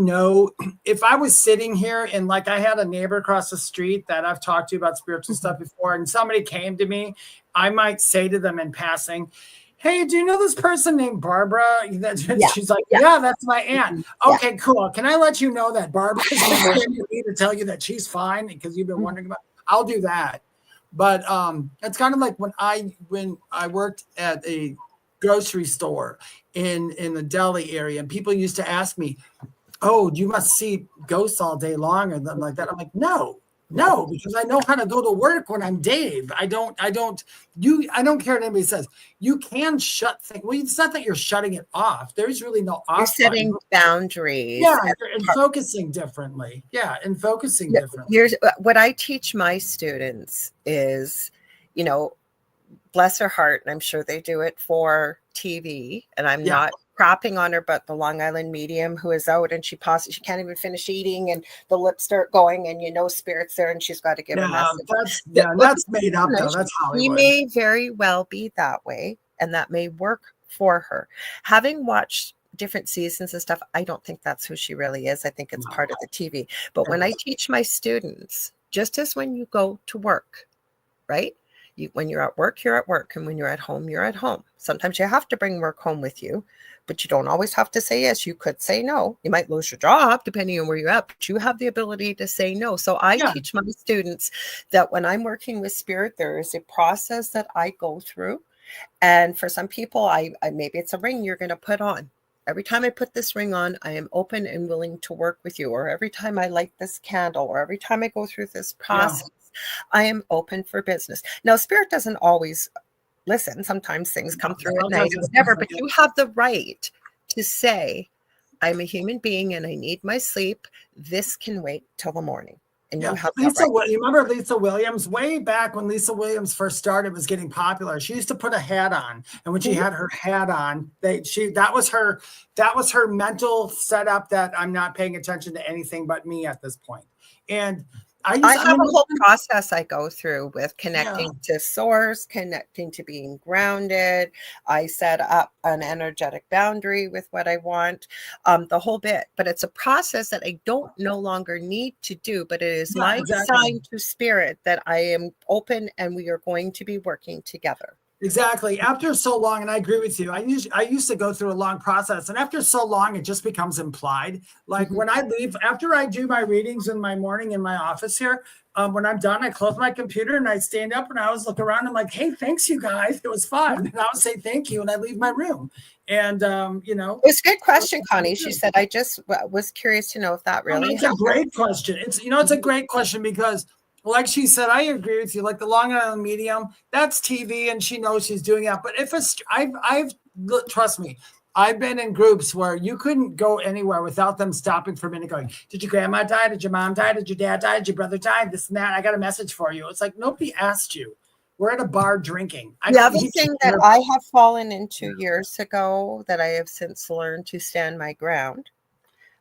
was sitting here and like I had a neighbor across the street that I've talked to about spiritual stuff before, and somebody came to me, I might say to them in passing, hey, do you know this person named Barbara? She's like, yeah, that's my aunt. Okay, cool. Can I let you know that Barbara is calling me to tell you that she's fine because you've been wondering about it? I'll do that. But it's kind of like when I worked at a grocery store in the deli area, and people used to ask me, oh, you must see ghosts all day long or something like that. I'm like, no, because I know how to go to work when I'm Dave. I don't care what anybody says. You can shut things. Well, it's not that you're shutting it off. There's really no off. You're setting boundaries. Yeah, and focusing differently. Here's what I teach my students is, bless her heart, and I'm sure they do it for TV, and I'm not crapping on her, but the Long Island medium who is out and she can't even finish eating and the lips start going and spirit's there and she's got to give a message. That's made up though. That's Hollywood. She may very well be that way, and that may work for her. Having watched different seasons and stuff, I don't think that's who she really is. I think it's part of the TV. But when I teach my students, just as when you go to work, right? When you're at work, you're at work. And when you're at home, you're at home. Sometimes you have to bring work home with you, but you don't always have to say yes. You could say no. You might lose your job depending on where you're at, but you have the ability to say no. So I teach my students that when I'm working with spirit, there is a process that I go through. And for some people, I maybe it's a ring you're going to put on. Every time I put this ring on, I am open and willing to work with you. Or every time I light this candle, or every time I go through this process, I am open for business. Now, spirit doesn't always listen. Sometimes things come through at night, whatever, but you have the right to say, I'm a human being and I need my sleep. This can wait till the morning. And you have Lisa, you remember Lisa Williams? Way back when Lisa Williams first started, was getting popular. She used to put a hat on, and when she had her hat on, that was her mental setup that I'm not paying attention to anything but me at this point. And I have a whole process I go through with connecting to source, connecting to being grounded. I set up an energetic boundary with what I want, the whole bit. But it's a process that I don't no longer need to do, but it is my sign to spirit that I am open and we are going to be working together. Exactly. After so long, and I agree with you, I used to go through a long process, and after so long, it just becomes implied. Like when I leave, after I do my readings in my morning in my office here, when I'm done, I close my computer and I stand up and I always look around. I'm like, hey, thanks, you guys. It was fun. And I would say thank you, and I leave my room. And, It's a good question, Connie. She said, I just was curious to know if that really It's a great question. It's a great question because, like she said, I agree with you. Like the Long Island medium, that's TV, and she knows she's doing that. But trust me, I've been in groups where you couldn't go anywhere without them stopping for a minute, going, "Did your grandma die? Did your mom die? Did your dad die? Did your brother die? This and that. I got a message for you." It's like nobody asked you. We're at a bar drinking. The other thing that I have fallen into years ago that I have since learned to stand my ground.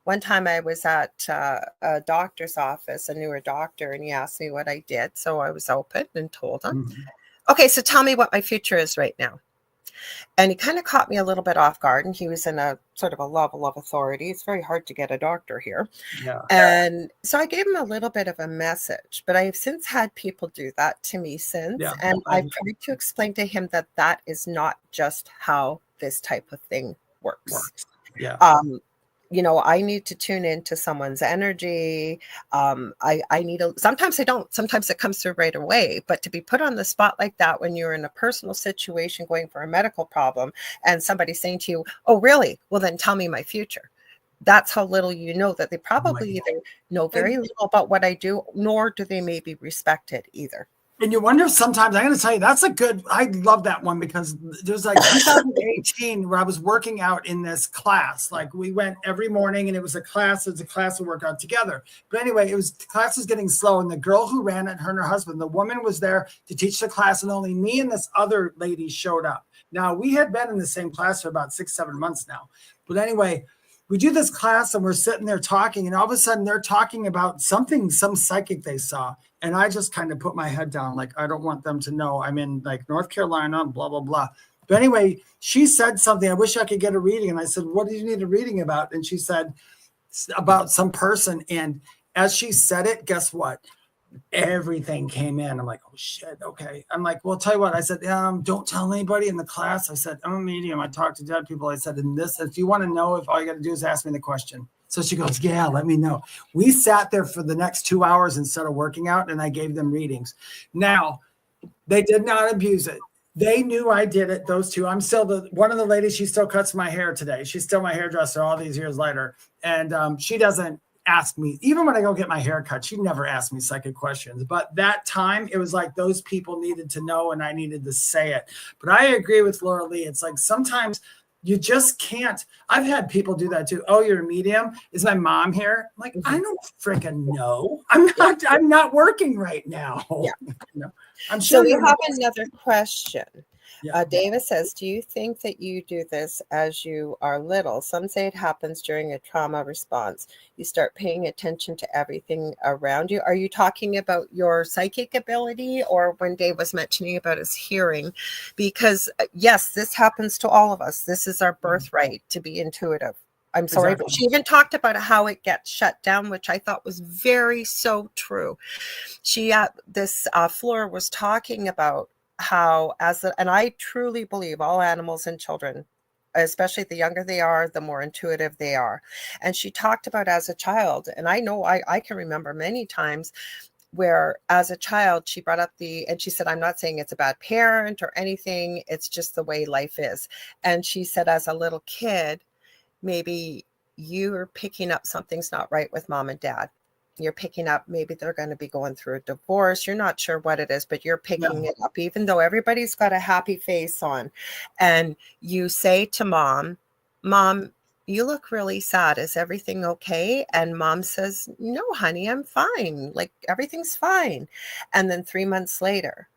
One time I was at a doctor's office, a newer doctor, and he asked me what I did. So I was open and told him, okay, so tell me what my future is right now. And he kind of caught me a little bit off guard, and he was in a sort of a level of authority. It's very hard to get a doctor here. Yeah. And so I gave him a little bit of a message, but I have since had people do that to me since. Yeah. And I've tried to explain to him that that is not just how this type of thing works. Yeah. I need to tune into someone's energy. Sometimes I don't, sometimes it comes through right away, but to be put on the spot like that when you're in a personal situation going for a medical problem and somebody saying to you, oh, really? Well, then tell me my future. That's how little you know that they probably either know very little about what I do, nor do they maybe respect it either. And you wonder sometimes, I'm going to tell you, I love that one because there's like 2018 where I was working out in this class. Like we went every morning and it was a class to work out together. But anyway, the class was getting slow. And the girl who ran it, her and her husband, the woman was there to teach the class. And only me and this other lady showed up. Now we had been in the same class for about 6-7 months now. But anyway, we do this class and we're sitting there talking, and all of a sudden they're talking about some psychic they saw. And I just kind of put my head down, like, I don't want them to know I'm in like North Carolina, blah, blah, blah. But anyway, she said something. I wish I could get a reading. And I said, what do you need a reading about? And she said about some person. And as she said it, guess what? Everything came in. I'm like, oh shit. Okay. I'm like, well, tell you what. I said, don't tell anybody in the class. I said, I'm a medium. I talk to dead people. I said, if you want to know, if all you got to do is ask me the question. So she goes, yeah, let me know. We sat there for the next 2 hours instead of working out, and I gave them readings. Now, they did not abuse it. They knew I did it, those two. I'm still one of the ladies, she still cuts my hair today. She's still my hairdresser all these years later. And she doesn't ask me, even when I go get my hair cut, she never asked me psychic questions. But that time, it was like those people needed to know and I needed to say it. But I agree with Lorilei. It's like sometimes you just can't. I've had people do that too. Oh, you're a medium? Is my mom here? I'm like, I don't freaking know. I'm not working right now. Yeah. I'm sure. So we have another question. Yeah. David says, do you think that you do this as you are little? Some say it happens during a trauma response. You start paying attention to everything around you. Are you talking about your psychic ability, or when Dave was mentioning about his hearing? Because yes, this happens to all of us. This is our birthright to be intuitive. I'm sorry, Exactly. but she even talked about how it gets shut down, which I thought was so true. She Flora was talking about how and I truly believe all animals and children, especially the younger they are, the more intuitive they are. And she talked about as a child, and I know I can remember many times where as a child she brought up and she said, I'm not saying it's a bad parent or anything, it's just the way life is. And she said, as a little kid, maybe you're picking up something's not right with mom and dad. You're picking up, maybe they're going to be going through a divorce. You're not sure what it is, but you're picking it up, even though everybody's got a happy face on. And you say to mom, you look really sad. Is everything okay? And mom says, no, honey, I'm fine. Like everything's fine. And then 3 months later,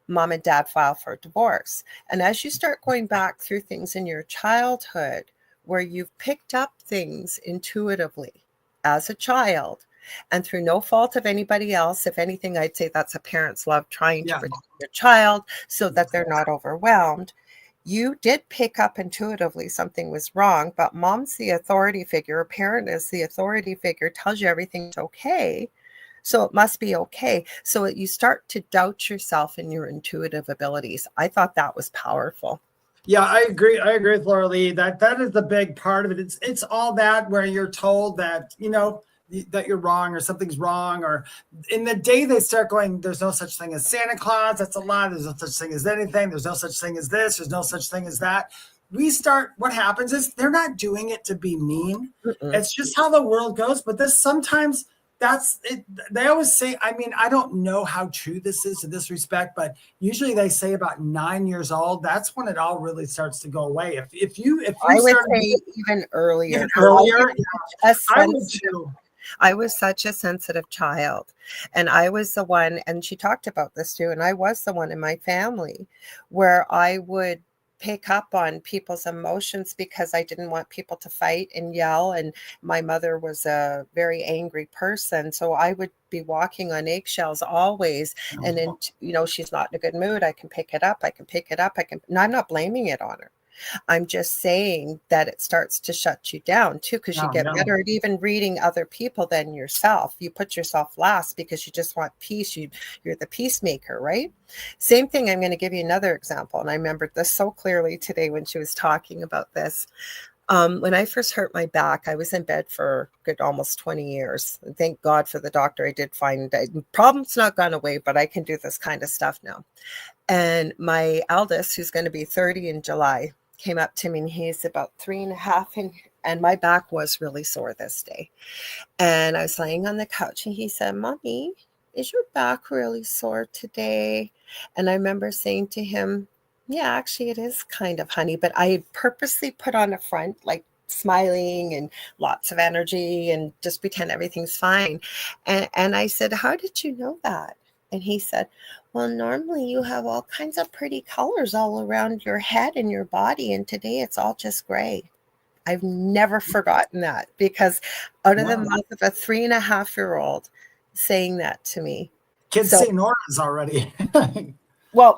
mom and dad file for a divorce. And as you start going back through things in your childhood where you've picked up things intuitively as a child, and through no fault of anybody else, if anything, I'd say that's a parent's love trying to protect their child so that they're not overwhelmed. You did pick up intuitively something was wrong, but mom's the authority figure, a parent is the authority figure, tells you everything's okay. So it must be okay. So you start to doubt yourself and your intuitive abilities. I thought that was powerful. Yeah, I agree. I agree with Lorilei. That is the big part of it. It's all that where you're told that, that you're wrong or something's wrong, or in the day they start going, there's no such thing as Santa Claus. That's a lie. There's no such thing as anything. There's no such thing as this. There's no such thing as that. What happens is they're not doing it to be mean. It's just how the world goes. But sometimes that's it. They always say, I don't know how true this is in this respect, but usually they say about 9 years old, that's when it all really starts to go away. If you I would say even earlier. I would too. I was such a sensitive child, and I was the one, and she talked about this too, and I was the one in my family where I would pick up on people's emotions because I didn't want people to fight and yell. And my mother was a very angry person. So I would be walking on eggshells always. And then, she's not in a good mood. I can pick it up. No, I'm not blaming it on her. I'm just saying that it starts to shut you down too, because you get better at even reading other people than yourself. You put yourself last because you just want peace. You're the peacemaker, right? Same thing. I'm going to give you another example. And I remembered this so clearly today when she was talking about this. When I first hurt my back, I was in bed for good almost 20 years. And thank God for the doctor. I did find problem's not gone away, but I can do this kind of stuff now. And my eldest, who's going to be 30 in July, came up to me, and he's about 3.5, and my back was really sore this day. And I was laying on the couch, and he said, "Mommy, is your back really sore today?" And I remember saying to him, "Yeah, actually it is kind of, honey." But I had purposely put on a front, like smiling and lots of energy and just pretend everything's fine. And I said, "How did you know that?" And he said, "Well, normally you have all kinds of pretty colors all around your head and your body, and today it's all just gray." I've never forgotten that, because out of the mouth of a 3.5-year-old saying that to me. Kids see auras already. Well,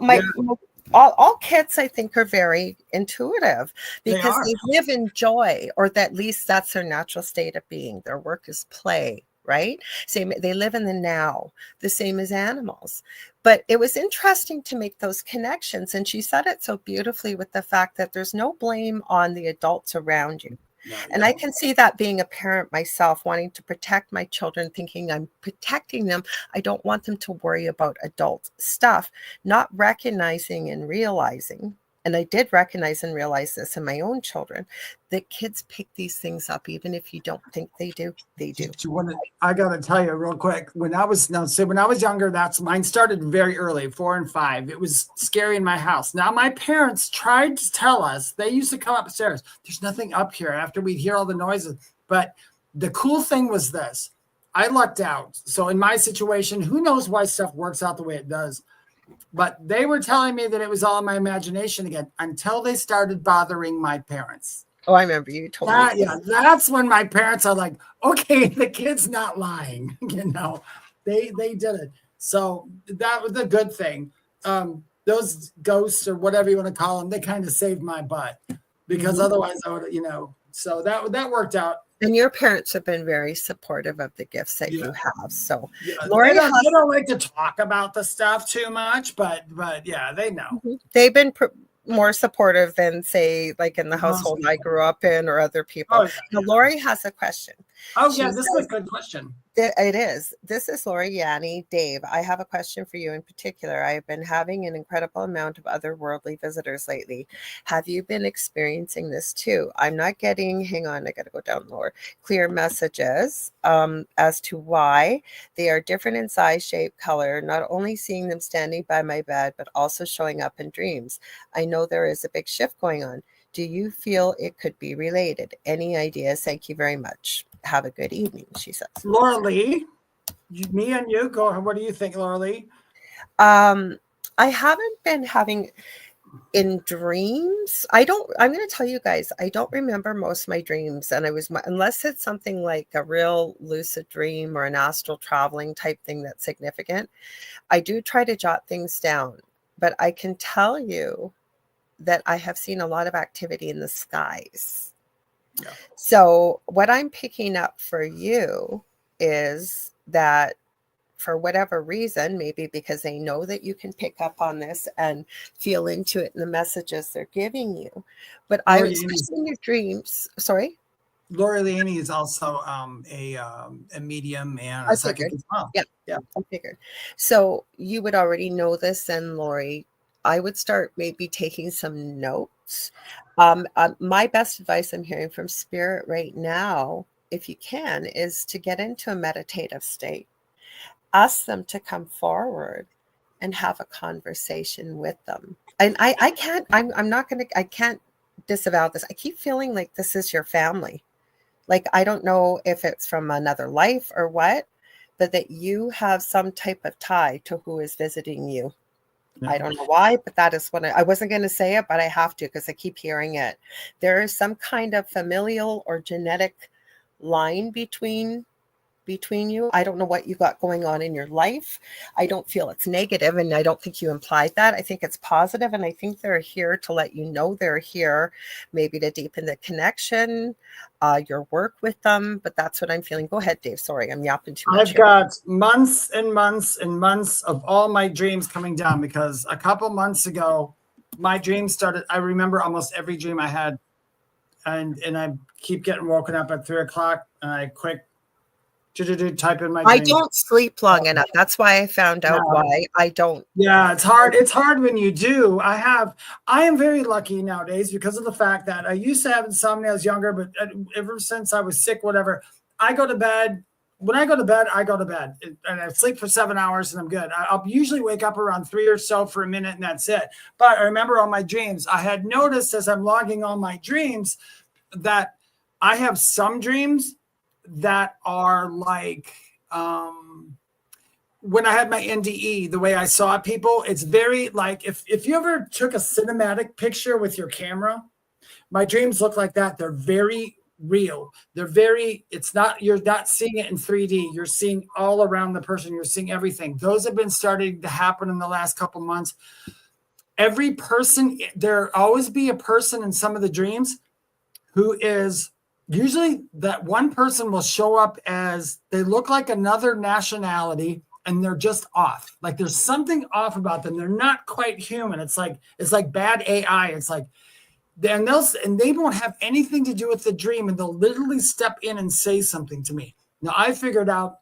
all kids, I think, are very intuitive because they live in joy, or at least that's their natural state of being. Their work is play. Right? They live in the now, the same as animals. But it was interesting to make those connections. And she said it so beautifully with the fact that there's no blame on the adults around you. And I can see that being a parent myself, wanting to protect my children, thinking I'm protecting them. I don't want them to worry about adult stuff, not recognizing and realizing. And I did recognize and realize this in my own children, that kids pick these things up, even if you don't think they do. They do. I got to tell you real quick. When I was younger, mine started very early, 4 and 5. It was scary in my house. Now my parents tried to tell us. They used to come upstairs. There's nothing up here after we'd hear all the noises. But the cool thing was this: I lucked out. So in my situation, who knows why stuff works out the way it does? But they were telling me that it was all in my imagination again until they started bothering my parents. Oh, I remember you told me. Yeah, that's when my parents are like, okay, the kid's not lying. They did it. So that was a good thing. Those ghosts, or whatever you want to call them, they kind of saved my butt, because otherwise I would, so that worked out. And your parents have been very supportive of the gifts that you have. So Lori, they don't like to talk about the stuff too much, but yeah, they know. They've been more supportive than, say, like in the household I grew up in, or other people. Now, Lori has a question. This is a good question. It is. This is Lori Yanni. Dave, I have a question for you in particular. I have been having an incredible amount of otherworldly visitors lately. Have you been experiencing this too? I'm not getting, hang on, I got to go down lower, clear messages as to why. They are different in size, shape, color, not only seeing them standing by my bed, but also showing up in dreams. I know there is a big shift going on. Do you feel it could be related? Any ideas? Thank you very much. Have a good evening, she says. Lorilei, me and you, go. What do you think, Lorilei? I haven't been having in dreams. I'm going to tell you guys, I don't remember most of my dreams. And unless it's something like a real lucid dream or an astral traveling type thing that's significant, I do try to jot things down. But I can tell you that I have seen a lot of activity in the skies. Yeah. So what I'm picking up for you is that, for whatever reason, maybe because they know that you can pick up on this and feel into it in the messages they're giving you. But I was in your dreams. Sorry? Lorilei is also a medium and a psychic as well. Yeah, I figured. So you would already know this, and Lori, I would start maybe taking some notes. My best advice I'm hearing from Spirit right now, if you can, is to get into a meditative state. Ask them to come forward and have a conversation with them. And I can't disavow this. I keep feeling like this is your family. Like, I don't know if it's from another life or what, but that you have some type of tie to who is visiting you. Yeah. I don't know why, but that is what I wasn't going to say it, but I have to because I keep hearing it. There is some kind of familial or genetic line between you. I don't know what you got going on in your life. I don't feel it's negative, and I don't think you implied that. I think it's positive, and I think they're here to let you know they're here, maybe to deepen the connection, your work with them. But that's what I'm feeling. Go ahead, Dave. Sorry, I'm yapping too much. I've got months and months and months of all my dreams coming down because a couple months ago, my dreams started. I remember almost every dream I had, and I keep getting woken up at 3:00, and I quick type in my dream. I don't sleep long enough. That's why I found out why I don't. Yeah, it's hard. It's hard when you do. I am very lucky nowadays because of the fact that I used to have insomnia when I was younger, but ever since I was sick, whatever, I go to bed. When I go to bed, I go to bed and I sleep for 7 hours and I'm good. I'll usually wake up around 3 or so for a minute and that's it. But I remember all my dreams. I had noticed as I'm logging all my dreams that I have some dreams that are like when I had my NDE, the way I saw people, it's very like if you ever took a cinematic picture with your camera, my dreams look like that. They're very real. They're very, you're not seeing it in 3D. You're seeing all around the person. You're seeing everything. Those have been starting to happen in the last couple months. Every person, there always be a person in some of the dreams who is usually that one person will show up as they look like another nationality and they're just off. Like there's something off about them. They're not quite human. It's like bad AI. It's like, and they won't have anything to do with the dream and they'll literally step in and say something to me. Now I figured out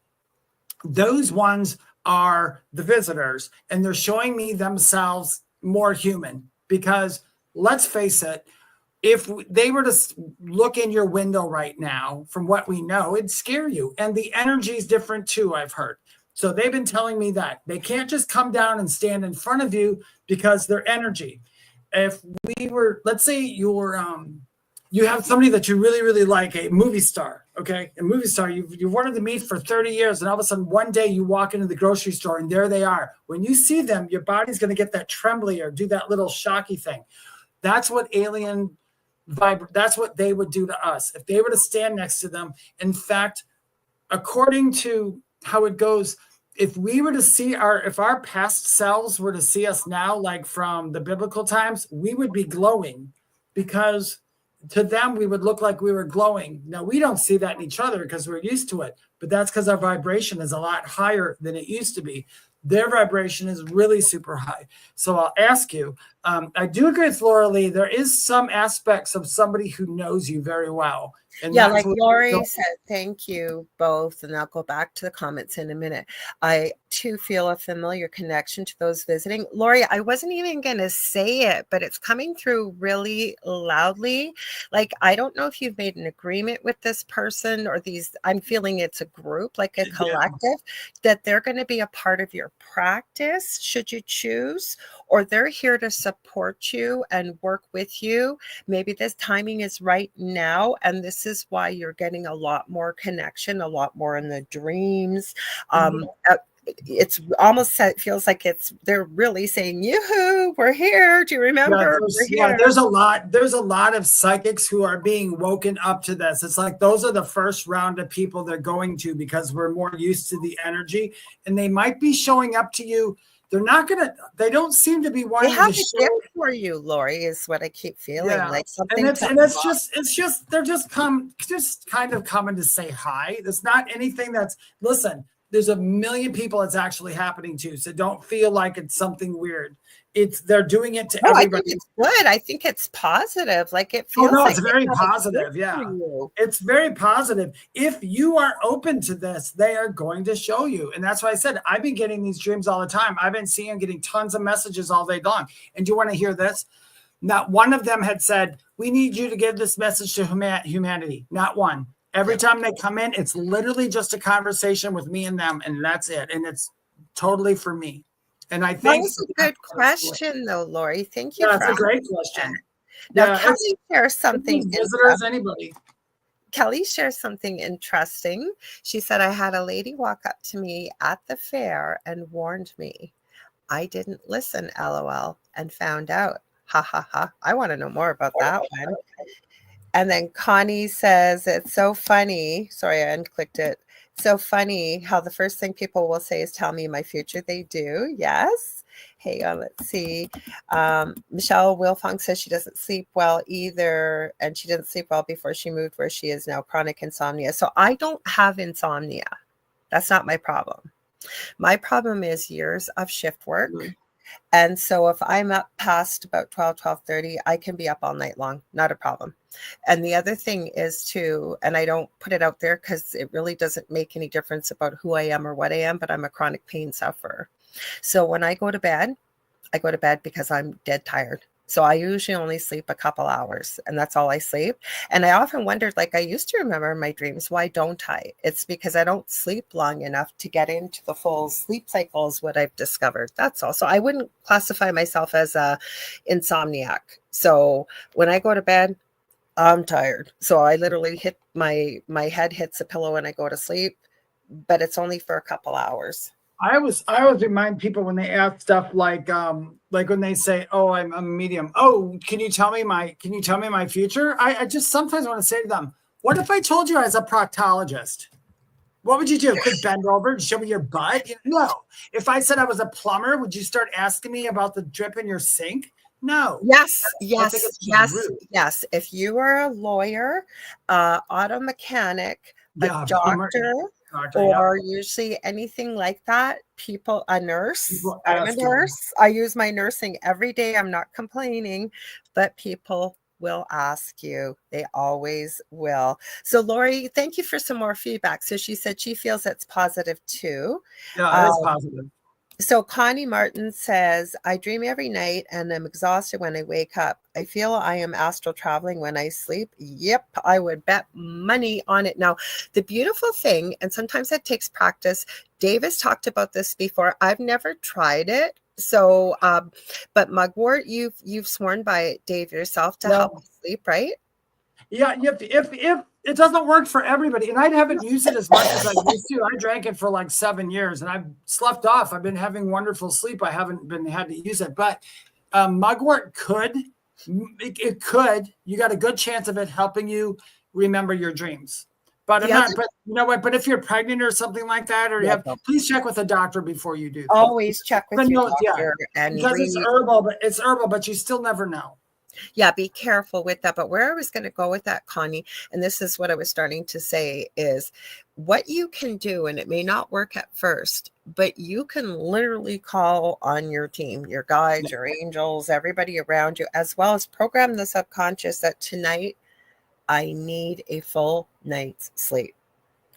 those ones are the visitors and they're showing me themselves more human because let's face it, if they were to look in your window right now, from what we know, it'd scare you. And the energy is different too, I've heard. So they've been telling me that. They can't just come down and stand in front of you because their energy. If we were, let's say you have somebody that you really, really like, a movie star, okay? A movie star you've wanted to meet for 30 years, and all of a sudden one day you walk into the grocery store and there they are. When you see them, your body's going to get that trembly or do that little shocky thing. That's what that's what they would do to us if they were to stand next to them. In fact, according to how it goes, if we were to see if our past selves were to see us now, like from the biblical times, we would be glowing because to them, we would look like we were glowing. Now, we don't see that in each other because we're used to it, but that's because our vibration is a lot higher than it used to be. Their vibration is really super high. So I'll ask you, I do agree with Lorilei. There is some aspects of somebody who knows you very well. And yeah, like Lori said, thank you both. And I'll go back to the comments in a minute. I too feel a familiar connection to those visiting. Lori, I wasn't even going to say it, but it's coming through really loudly. Like, I don't know if you've made an agreement with this person or I'm feeling it's a group, like a collective, that they're going to be a part of your practice, should you choose, or they're here to support you and work with you. Maybe this timing is right now, and this is why you're getting a lot more connection, a lot more in the dreams. It's almost, it feels like they're really saying, yoo-hoo, we're here. Do you remember? There's a lot of psychics who are being woken up to this. It's like those are the first round of people they're going to because we're more used to the energy, and they might be showing up to you. They don't seem to be wanting they have to a gift for you, Lori, is what I keep feeling. Yeah. Like something. They're just kind of coming to say hi. There's not anything listen, there's a million people it's actually happening to. So don't feel like it's something weird. They're doing it to everybody. I think it's good. I think it's positive. Like it feels it's very positive. Yeah. It's very positive. If you are open to this, they are going to show you. And that's why I said, I've been getting these dreams all the time. I've been getting tons of messages all day long. And do you want to hear this? Not one of them had said, we need you to give this message to humanity. Not one. Every time they come in, it's literally just a conversation with me and them. And that's it. And it's totally for me. And I think that's a good question, though, Lori. Thank you. Yeah, that's a great question. Now, Kelly shares something. Visitors, anybody. Kelly shares something interesting. She said, I had a lady walk up to me at the fair and warned me I didn't listen, LOL, and found out. Ha ha ha. I want to know more about that one. And then Connie says, it's so funny. Sorry, I unclicked it. So funny how the first thing people will say is, tell me my future. They do. Yes. Hey, let's see. Michelle Wilfong says she doesn't sleep well either. And she didn't sleep well before she moved where she is now, chronic insomnia. So I don't have insomnia. That's not my problem. My problem is years of shift work. And so if I'm up past about 12:30, I can be up all night long. Not a problem. And the other thing is too, and I don't put it out there because it really doesn't make any difference about who I am or what I am, but I'm a chronic pain sufferer. So when I go to bed because I'm dead tired. So I usually only sleep a couple hours, and that's all I sleep. And I often wondered, like I used to remember my dreams, why don't I? It's because I don't sleep long enough to get into the full sleep cycle is what I've discovered. That's all. So I wouldn't classify myself as a insomniac. So when I go to bed, I'm tired. So I literally hit my head hits a pillow and I go to sleep, but it's only for a couple hours. I always remind people when they ask stuff like when they say, "Oh, I'm a medium." Oh, can you tell me my future? I just sometimes want to say to them, "What if I told you I was a proctologist? What would you do? Could bend over and show me your butt?" No. If I said I was a plumber, would you start asking me about the drip in your sink? No. Yes. If you are a lawyer, auto mechanic, a doctor, or usually anything like that, a nurse. I'm a nurse. I use my nursing every day. I'm not complaining, but people will ask you. They always will. So Lori, thank you for some more feedback. So she said she feels it's positive too. Yeah, it's positive. So Connie Martin says, I dream every night and I'm exhausted when I wake up. I feel I am astral traveling when I sleep. Yep, I would bet money on it. Now, the beautiful thing, and sometimes it takes practice, Dave has talked about this before. I've never tried it. So, but Mugwort, you've sworn by it, Dave, yourself to help you sleep, right? Yeah, if it doesn't work for everybody, and I haven't used it as much as I used to. I drank it for like 7 years, and I've slept off. I've been having wonderful sleep. I haven't had to use it, but Mugwort could. It could. You got a good chance of it helping you remember your dreams. But I'm not. But you know what? But if you're pregnant or something like that, or please check with a doctor before you do that. Always check with your doctor, and because it's herbal, but you still never know. Yeah, be careful with that. But where I was going to go with that, Connie, and this is what I was starting to say, is what you can do, and it may not work at first, but you can literally call on your team, your guides, your angels, everybody around you, as well as program the subconscious that tonight I need a full night's sleep.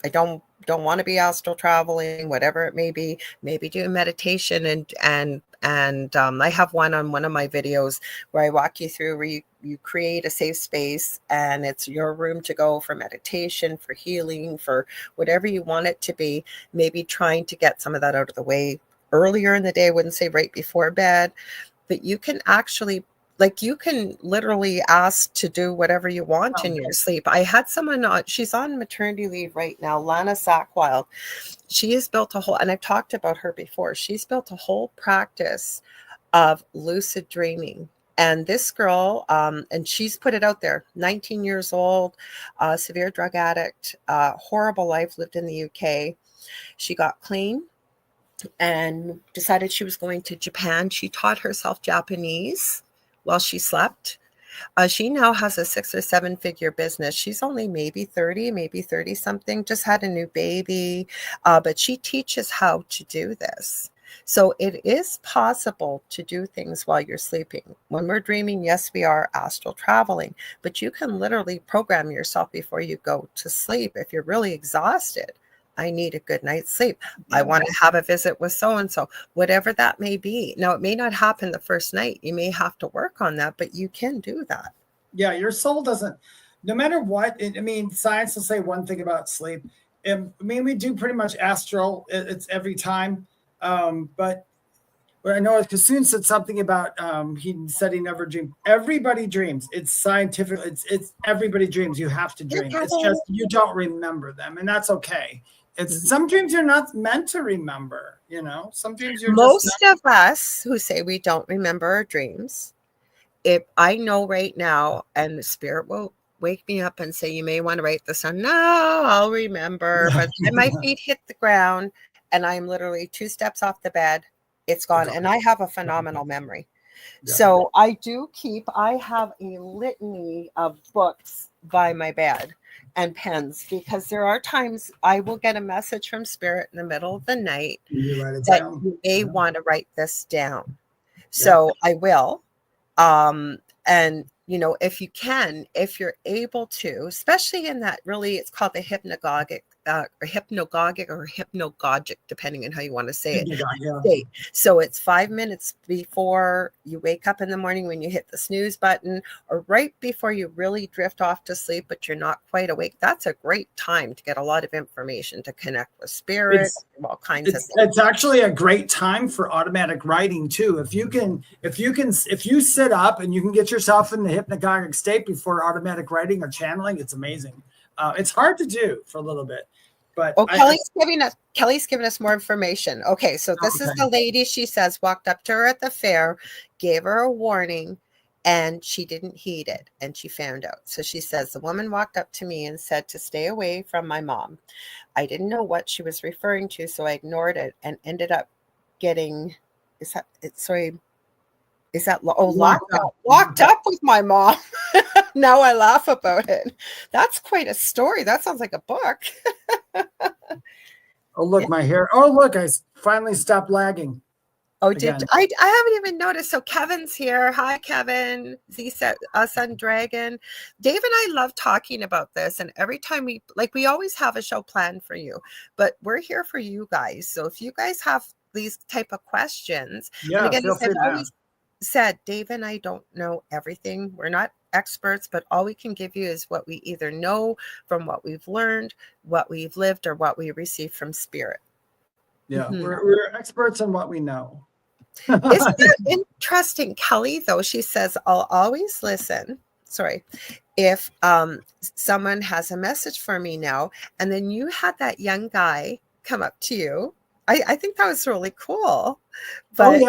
I don't want to be astral traveling, whatever it may be. Maybe do meditation and I have one on one of my videos where I walk you through where you create a safe space, and it's your room to go for meditation, for healing, for whatever you want it to be. Maybe trying to get some of that out of the way earlier in the day. I wouldn't say right before bed, but you can actually, like, you can literally ask to do whatever you want in your sleep. I had someone she's on maternity leave right now, Lana Sackwild. She has built a whole, and I've talked about her before, she's built a whole practice of lucid dreaming. And this girl, and she's put it out there, 19 years old, severe drug addict, horrible life, lived in the UK. She got clean and decided she was going to Japan. She taught herself Japanese while she slept. She now has a 6 or 7 figure business. She's only maybe 30 something, just had a new baby, but she teaches how to do this. So it is possible to do things while you're sleeping. When we're dreaming, yes, we are astral traveling, but you can literally program yourself before you go to sleep. If you're really exhausted, I need a good night's sleep. I want to have a visit with so-and-so, whatever that may be. Now, it may not happen the first night. You may have to work on that, but you can do that. Yeah, your soul doesn't, no matter what. I mean, science will say one thing about sleep. I mean, we do pretty much astral. It's every time. But I know Kassoon said something about, he said he never dreamed. Everybody dreams. It's scientific. It's everybody dreams. You have to dream. It's just you don't remember them, and that's okay. It's some dreams you're not meant to remember, you know. Some dreams you're most just of us who say we don't remember our dreams, if I know right now, and the spirit will wake me up and say, you may want to write this on. No, I'll remember. But then my feet hit the ground and I'm literally 2 steps off the bed. It's gone. And I have a phenomenal memory. Yeah. So I have a litany of books by my bed and pens, because there are times I will get a message from spirit in the middle of the night that you may want to write this down. So I will. And you know, if you can, if you're able to, especially in that, really, it's called the hypnagogic, depending on how you want to say it. So it's 5 minutes before you wake up in the morning, when you hit the snooze button, or right before you really drift off to sleep, but you're not quite awake. That's a great time to get a lot of information, to connect with spirit, all kinds of things. It's actually a great time for automatic writing too. If you sit up and you can get yourself in the hypnagogic state before automatic writing or channeling, it's amazing. It's hard to do for a little bit, but Kelly's giving us more information. Okay, so this is the lady, she says, walked up to her at the fair, gave her a warning, and she didn't heed it, and she found out. So she says, the woman walked up to me and said to stay away from my mom. I didn't know what she was referring to, so I ignored it and ended up getting, locked up with my mom. Now I laugh about it. That's quite a story. That sounds like a book. Oh, look, my hair. Oh, look, I finally stopped lagging. Oh, did I haven't even noticed. So Kevin's here. Hi, Kevin. Sun Dragon. Dave and I love talking about this. And every time we always have a show planned for you, but we're here for you guys. So if you guys have these type of questions, and again, I've always said, Dave and I don't know everything. We're not experts, but all we can give you is what we either know from what we've learned, what we've lived, or what we received from spirit. Yeah, we're experts on what we know. Isn't that interesting? Kelly, though, she says, I'll always listen. Sorry. If someone has a message for me now, and then you had that young guy come up to you. I think that was really cool. But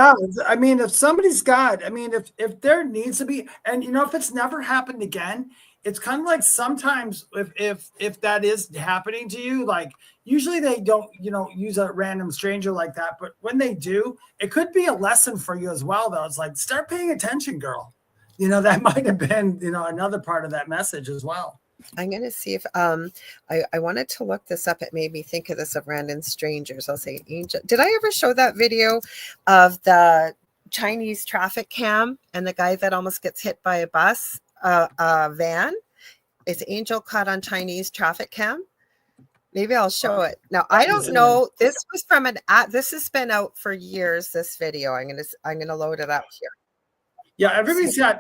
I mean, if somebody's got, if there needs to be, and you know, if it's never happened again, it's kind of like sometimes if that is happening to you, like usually they don't, use a random stranger like that. But when they do, it could be a lesson for you as well, though. It's like, start paying attention, girl. That might have been, another part of that message as well. I'm going to see if I wanted to look this up. It made me think of this, of random strangers. I'll say angel. Did I ever show that video of the Chinese traffic cam and the guy that almost gets hit by a bus, a van? Is Angel caught on Chinese traffic cam? Maybe I'll show it. Now, I don't know. This was from this has been out for years, this video. I'm going to load it up here. Yeah, everybody said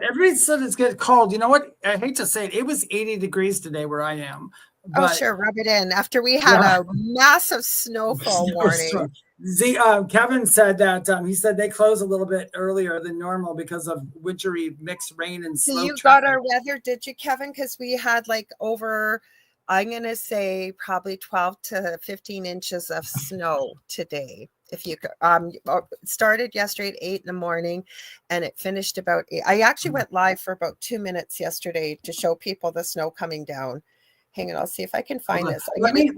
it's getting cold. You know what? I hate to say it. It was 80 degrees today where I am. But, sure. Rub it in. After we had a massive snowfall warning. Kevin said that he said they close a little bit earlier than normal because of wintry mixed rain and snow. So you got our weather, did you, Kevin? Because we had over, I'm going to say probably 12 to 15 inches of snow today. If you started yesterday at 8 in the morning and it finished about 8. I actually went live for about 2 minutes yesterday to show people the snow coming down. Hang on, I'll see if I can find this. Let me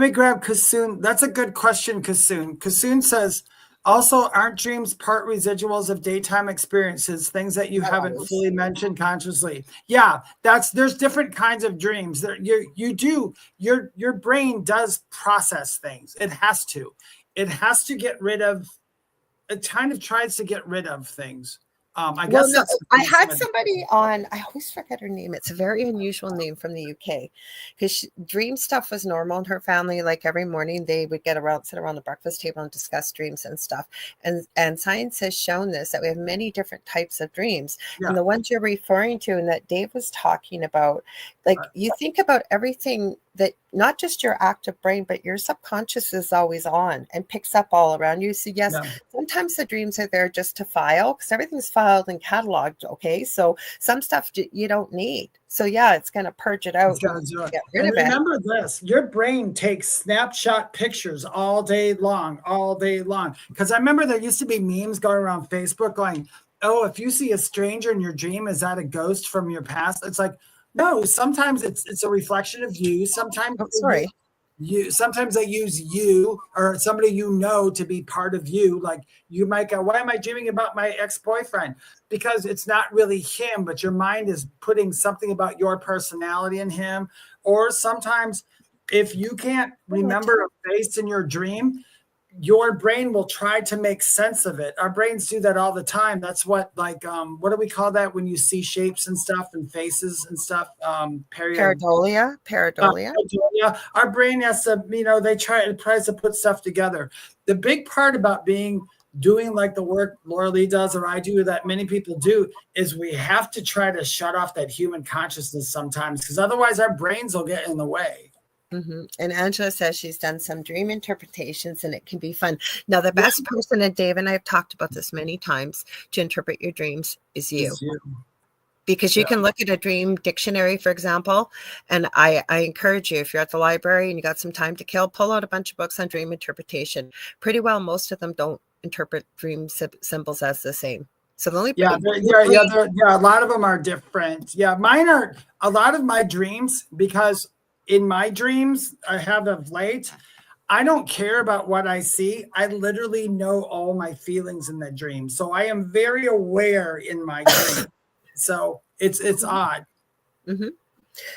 grab Kasoon. That's a good question, Kasoon. Kasoon says, also, aren't dreams part residuals of daytime experiences, things that you haven't fully mentioned consciously? Yeah, there's different kinds of dreams. Your brain does process things. It has to. It has to get rid of, it kind of tries to get rid of things. I had somebody on, I always forget her name. It's a very unusual name from the UK, because dream stuff was normal in her family. Like every morning they would sit around the breakfast table and discuss dreams and stuff. And science has shown this, that we have many different types of dreams. Yeah. And the ones you're referring to and that Dave was talking about, you think about everything that not just your active brain, but your subconscious is always on and picks up all around you. So yes, sometimes sometimes the dreams are there just to file, because everything's filed and cataloged. Okay, so some stuff you don't need. So yeah, it's going to purge it out. Get rid of remember this, your brain takes snapshot pictures all day long. Because I remember there used to be memes going around Facebook going, oh, if you see a stranger in your dream, is that a ghost from your past? It's like, no, sometimes it's a reflection of you. Sometimes sometimes they use you or somebody you know to be part of you. Like you might go, why am I dreaming about my ex-boyfriend? Because it's not really him, but your mind is putting something about your personality in him. Or sometimes if you can't remember a face in your dream, your brain will try to make sense of it. Our brains do that all the time. That's what, like, what do we call that when you see shapes and stuff and faces and stuff? Pareidolia. Our brain has to, it tries to put stuff together. The big part about doing like the work Lorilei does or I do that many people do is we have to try to shut off that human consciousness sometimes, because otherwise our brains will get in the way. Mm-hmm. And Angela says she's done some dream interpretations and it can be fun. Now, the best person, and Dave and I have talked about this many times, to interpret your dreams is you. Because you can look at a dream dictionary, for example, and I encourage you, if you're at the library and you got some time to kill, pull out a bunch of books on dream interpretation. Pretty well, most of them don't interpret dream symbols as the same. So the only a lot of them are different. Yeah, mine are a lot of my dreams, because in my dreams I have of late, I don't care about what I see. I literally know all my feelings in the dream. So I am very aware in my dream. So it's odd. Mm-hmm.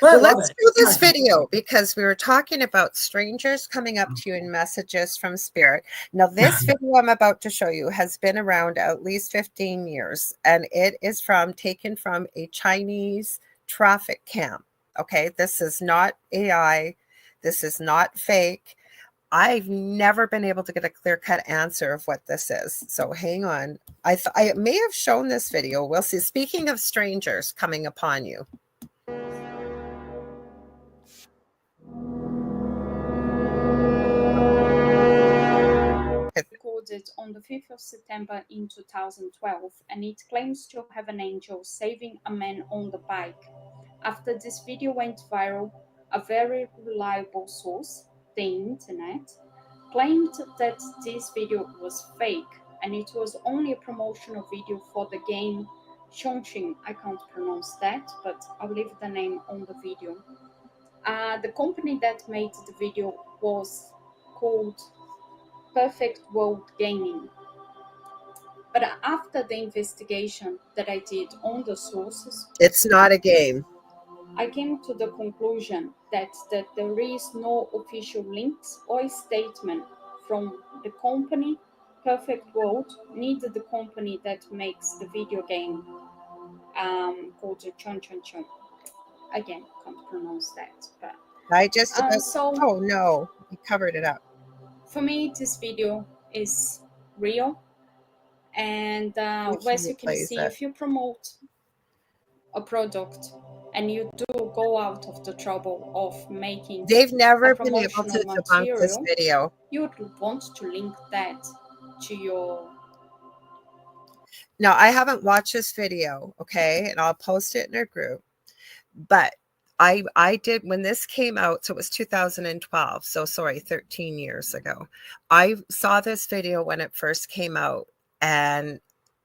Well, let's do this video, because we were talking about strangers coming up to you in messages from spirit. Now, this video I'm about to show you has been around at least 15 years, and it is taken from a Chinese traffic cam. Okay, this is not AI. This is not fake. I've never been able to get a clear-cut answer of what this is. So hang on. I may have shown this video. We'll see. Speaking of strangers coming upon you. Recorded on the 5th of September in 2012, and it claims to have an angel saving a man on the bike. After this video went viral, a very reliable source, the internet, claimed that this video was fake and it was only a promotional video for the game Chongqing. I can't pronounce that, but I'll leave the name on the video. The company that made the video was called Perfect World Gaming. But after the investigation that I did on the sources, it's not a game. I came to the conclusion that there is no official links or statement from the company Perfect World, neither the company that makes the video game called Chon Chon Chon. Again, can't pronounce that. But I just oh no, you covered it up. For me, this video is real, and as you can see, if you promote a product and you do go out of the trouble of making, they've never been able to debunk this video. You would want to link that to your. Now, I haven't watched this video, okay, and I'll post it in our group, but I did when this came out, so it was 2012, so sorry, 13 years ago. I saw this video when it first came out, and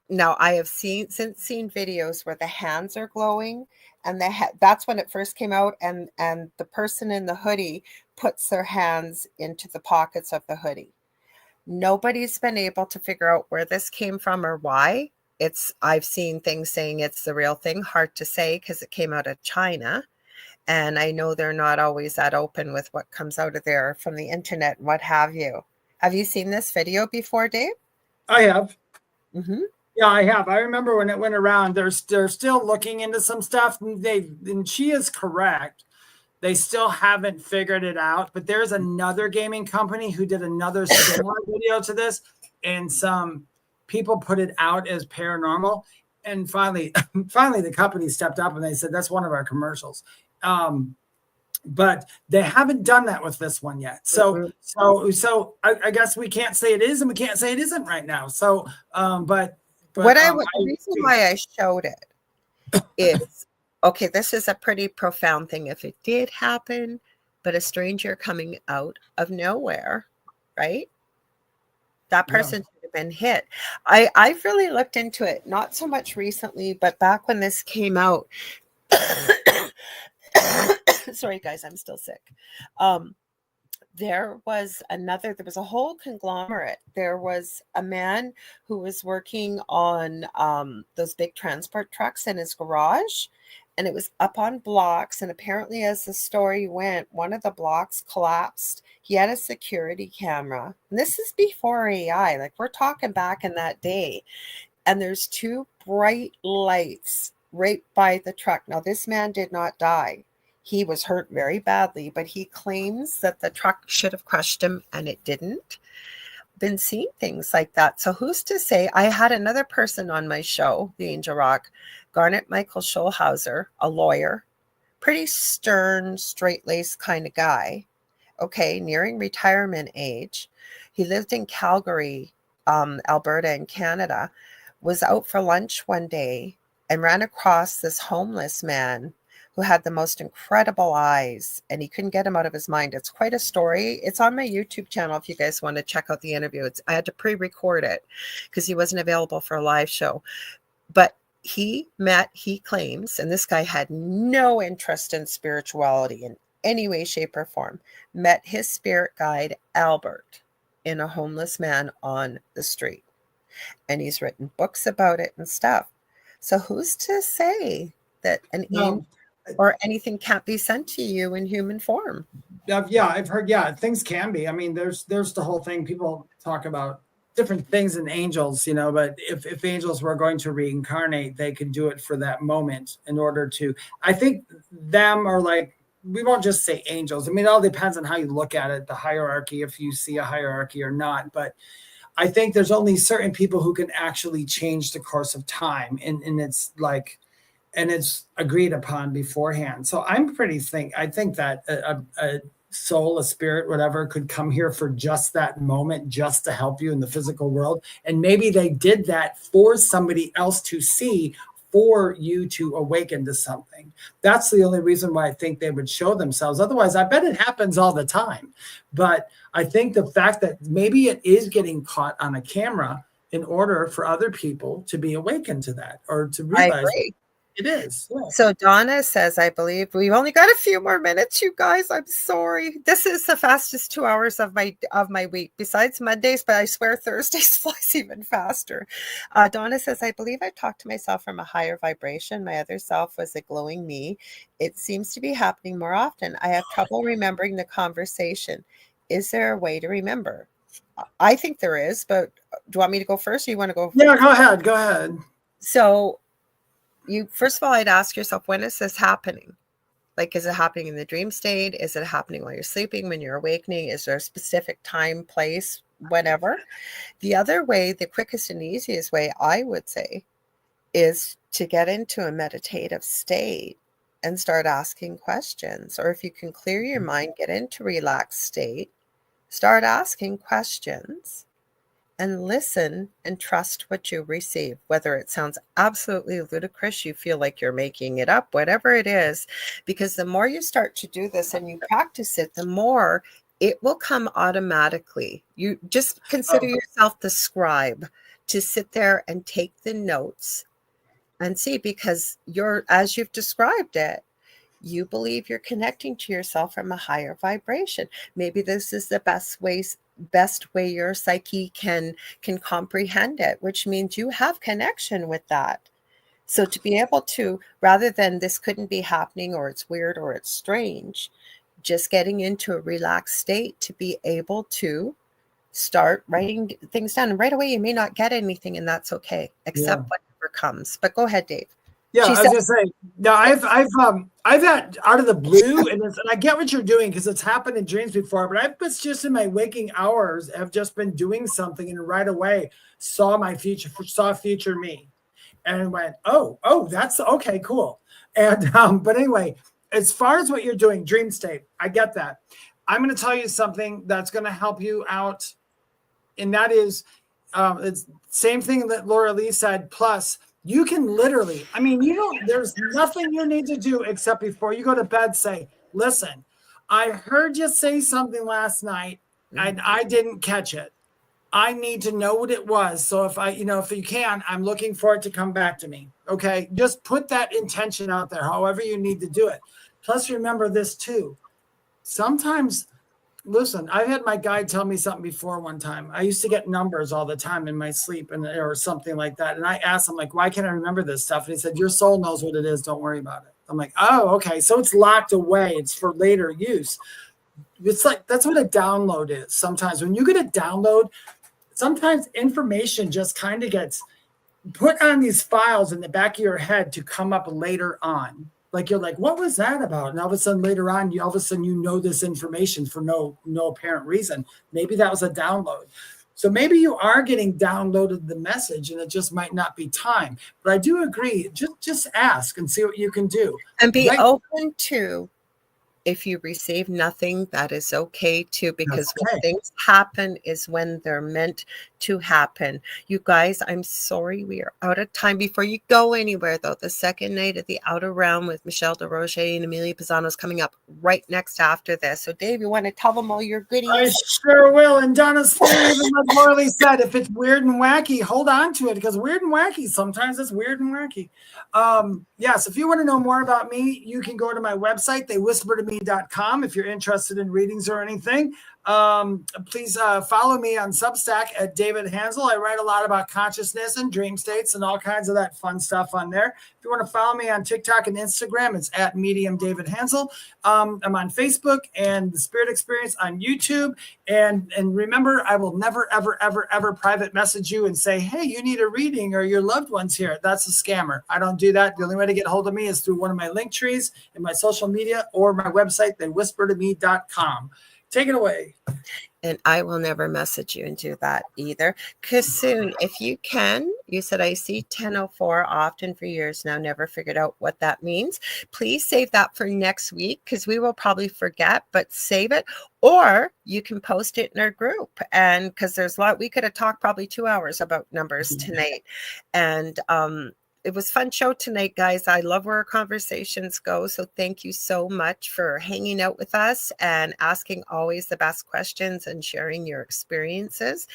now I have since seen videos where the hands are glowing, and that's when it first came out, and the person in the hoodie puts their hands into the pockets of the hoodie. Nobody's been able to figure out where this came from or why. I've seen things saying it's the real thing. Hard to say because it came out of China. And I know they're not always that open with what comes out of there from the internet and what have you. Have you seen this video before, Dave? I have. Mm-hmm. Yeah, I have. I remember when it went around, they're still looking into some stuff. And she is correct. They still haven't figured it out. But there's another gaming company who did another similar video to this. And some people put it out as paranormal. And finally the company stepped up and they said, that's one of our commercials. but they haven't done that with this one yet. So I guess we can't say it is and we can't say it isn't right now. So the reason why I showed it is, okay, this is a pretty profound thing if it did happen, but a stranger coming out of nowhere, right? That person should have been hit. I've really looked into it, not so much recently, but back when this came out. Sorry, guys, I'm still sick. There was a whole conglomerate. There was a man who was working on those big transport trucks in his garage, and it was up on blocks. And apparently, as the story went, one of the blocks collapsed. He had a security camera. And this is before AI. Like, we're talking back in that day. And there's 2 bright lights right by the truck. Now, this man did not die. He was hurt very badly, but he claims that the truck should have crushed him and it didn't. Been seeing things like that. So who's to say? I had another person on my show, The Angel Rock, Garnet Michael Scholhauser, a lawyer, pretty stern, straight-laced kind of guy. Okay, nearing retirement age. He lived in Calgary, Alberta in Canada, was out for lunch one day and ran across this homeless man who had the most incredible eyes, and he couldn't get him out of his mind. It's quite a story. It's on my YouTube channel if you guys want to check out the interview. I had to pre-record it because he wasn't available for a live show. But he claims, and this guy had no interest in spirituality in any way, shape, or form, met his spirit guide, Albert, in a homeless man on the street. And he's written books about it and stuff. So who's to say that an angel or anything can't be sent to you in human form? Yeah, I've heard. Yeah, things can be. I mean, there's the whole thing. People talk about different things in angels, but if angels were going to reincarnate, they could do it for that moment in order to. I think them are like, we won't just say angels. I mean, it all depends on how you look at it, the hierarchy, if you see a hierarchy or not. But I think there's only certain people who can actually change the course of time, and it's like. And it's agreed upon beforehand. So I think that a soul, a spirit, whatever, could come here for just that moment, just to help you in the physical world. And maybe they did that for somebody else to see, for you to awaken to something. That's the only reason why I think they would show themselves. Otherwise, I bet it happens all the time. But I think the fact that maybe it is getting caught on a camera in order for other people to be awakened to that, or to realize. I agree. It is. Yeah. So Donna says, I believe we've only got a few more minutes, you guys. I'm sorry. This is the fastest 2 hours of my week, besides Mondays, but I swear Thursdays flies even faster. Donna says, I believe I talked to myself from a higher vibration. My other self was a glowing me. It seems to be happening more often. I have trouble remembering the conversation. Is there a way to remember? I think there is, but do you want me to go first, or you want to go first? Yeah, go ahead. So first of all, I'd ask yourself, when is this happening? Like, is it happening in the dream state? Is it happening while you're sleeping, when you're awakening? Is there a specific time, place, whatever? The other way, the quickest and easiest way, I would say, is to get into a meditative state and start asking questions. Or if you can clear your mind, get into a relaxed state, start asking questions, and listen and trust what you receive, whether it sounds absolutely ludicrous, you feel like you're making it up, whatever it is, because the more you start to do this and you practice it, the more it will come automatically. You just consider yourself the scribe to sit there and take the notes and see, because as you've described it, you believe you're connecting to yourself from a higher vibration. Maybe this is the best way your psyche can comprehend it, which means you have connection with that. So to be able to, rather than this couldn't be happening, or it's weird, or it's strange, just getting into a relaxed state to be able to start writing things down. And right away, you may not get anything, and that's okay. Accept whatever comes. But go ahead, Dave. Yeah, I was going to say, no, I've had out of the blue, and I get what you're doing, because it's happened in dreams before, but I've been just in my waking hours, have just been doing something, and right away saw future me, and went, oh, that's okay, cool. And but anyway, as far as what you're doing, dream state, I get that. I'm going to tell you something that's going to help you out. And that is, it's same thing that Lorilei said. Plus, you can literally, I mean, there's nothing you need to do except before you go to bed, say, listen, I heard you say something last night and I didn't catch it. I need to know what it was. So if you can, I'm looking for it to come back to me. Okay. Just put that intention out there, however you need to do it. Plus, remember this too. Sometimes, listen, I've had my guide tell me something before one time. I used to get numbers all the time in my sleep or something like that. And I asked him, like, why can't I remember this stuff? And he said, your soul knows what it is. Don't worry about it. I'm like, oh, okay. So it's locked away. It's for later use. It's like, that's what a download is. Sometimes when you get a download, sometimes information just kind of gets put on these files in the back of your head to come up later on. Like, you're like, what was that about? And all of a sudden later on, all of a sudden, you know this information for no apparent reason. Maybe that was a download. So maybe you are getting downloaded the message and it just might not be time. But I do agree. Just ask and see what you can do. And be open to, if you receive nothing, that is okay too, because when things happen is when they're meant to happen. You guys, I'm sorry we are out of time. Before you go anywhere, though, the second night of the Outer Realm with Michelle DeRoche and Amelia Pisano is coming up right next after this. So, Dave, you want to tell them all your goodies? I sure will. And Donna's theory, even like Lorilei said, if it's weird and wacky, hold on to it, because weird and wacky, sometimes it's weird and wacky. Yes, if you want to know more about me, you can go to my website, theywhispertome.com, if you're interested in readings or anything. Please follow me on Substack at David Hanzel. I write a lot about consciousness and dream states and all kinds of that fun stuff on there. If you want to follow me on TikTok and Instagram, it's at Medium David Hanzel. I'm on Facebook and the Spirit Experience on YouTube. And remember, I will never, ever, ever, ever private message you and say, hey, you need a reading or your loved one's here. That's a scammer. I don't do that. The only way to get a hold of me is through one of my link trees in my social media or my website, thewhispertome.com. Take it away. And I will never message you and do that either. Kassoon, if you can, you said, I see 1004 often for years now, never figured out what that means. Please save that for next week, because we will probably forget, but save it. Or you can post it in our group. And because there's a lot, we could have talked probably 2 hours about numbers tonight. And it was a fun show tonight, guys. I love where our conversations go. So thank you so much for hanging out with us and asking always the best questions and sharing your experiences.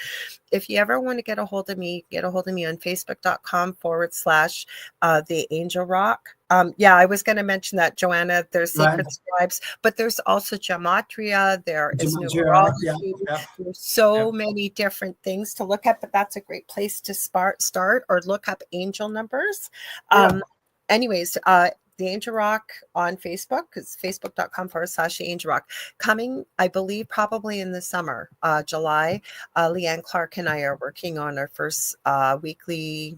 If you ever want to get a hold of me on facebook.com/the Angel Rock. I was going to mention that, Joanna, there's Sacred Scribes, but there's also Gematria, there is numerology. There's so many different things to look at, but that's a great place to start, or look up angel numbers. Anyways, the Angel Rock on Facebook, because facebook.com/the Angel Rock. Coming, I believe, probably in the summer, July. Leanne Clark and I are working on our first weekly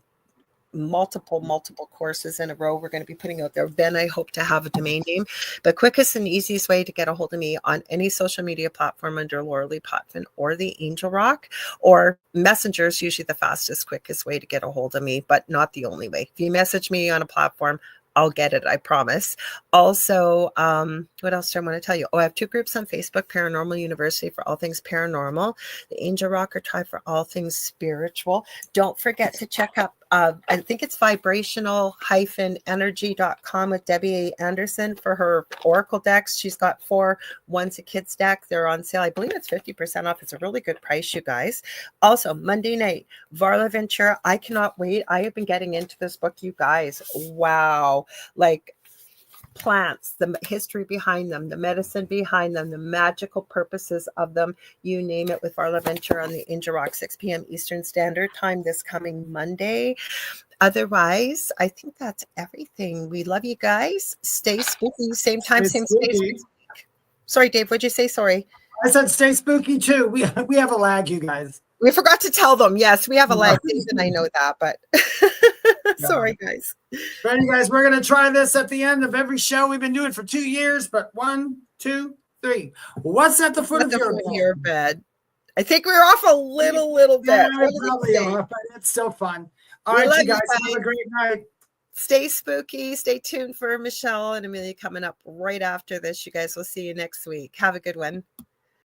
multiple courses in a row we're going to be putting out there. Then I hope to have a domain name. The quickest and easiest way to get a hold of me on any social media platform under Lorilei Potvin or the Angel Rock, or Messenger is usually the fastest, quickest way to get a hold of me, but not the only way. If you message me on a platform, I'll get it, I promise. Also, what else do I want to tell you? I have 2 groups on Facebook, Paranormal University for all things paranormal, the Angel Rocker Tribe for all things spiritual. Don't forget to check out, I think it's vibrational-energy.com with Debbie A. Anderson for her Oracle decks. She's got 4 Once a Kid's deck. They're on sale. I believe it's 50% off. It's a really good price, you guys. Also, Monday night, Varla Ventura. I cannot wait. I have been getting into this book, you guys. Wow. Like, plants, the history behind them, the medicine behind them, the magical purposes of them, you name it, with Varla Ventura on the Angel Rock, 6 p.m. Eastern Standard Time this coming Monday. Otherwise, I think that's everything. We love you guys. Stay spooky. Same time, same space. Sorry, Dave, what'd you say? Sorry. I said stay spooky too. We have a lag, you guys. We forgot to tell them. Yes, we have a lag. And I know that, but sorry, guys. Ready, guys? We're going to try this at the end of every show. We've been doing it for 2 years, but 1, 2, 3. What's at the foot of your bed? I think we're off a little bit. Yeah, we're probably off, but it's still fun. All right, you guys. Have a great night. Stay spooky. Stay tuned for Michelle and Amelia coming up right after this. You guys will see you next week. Have a good one.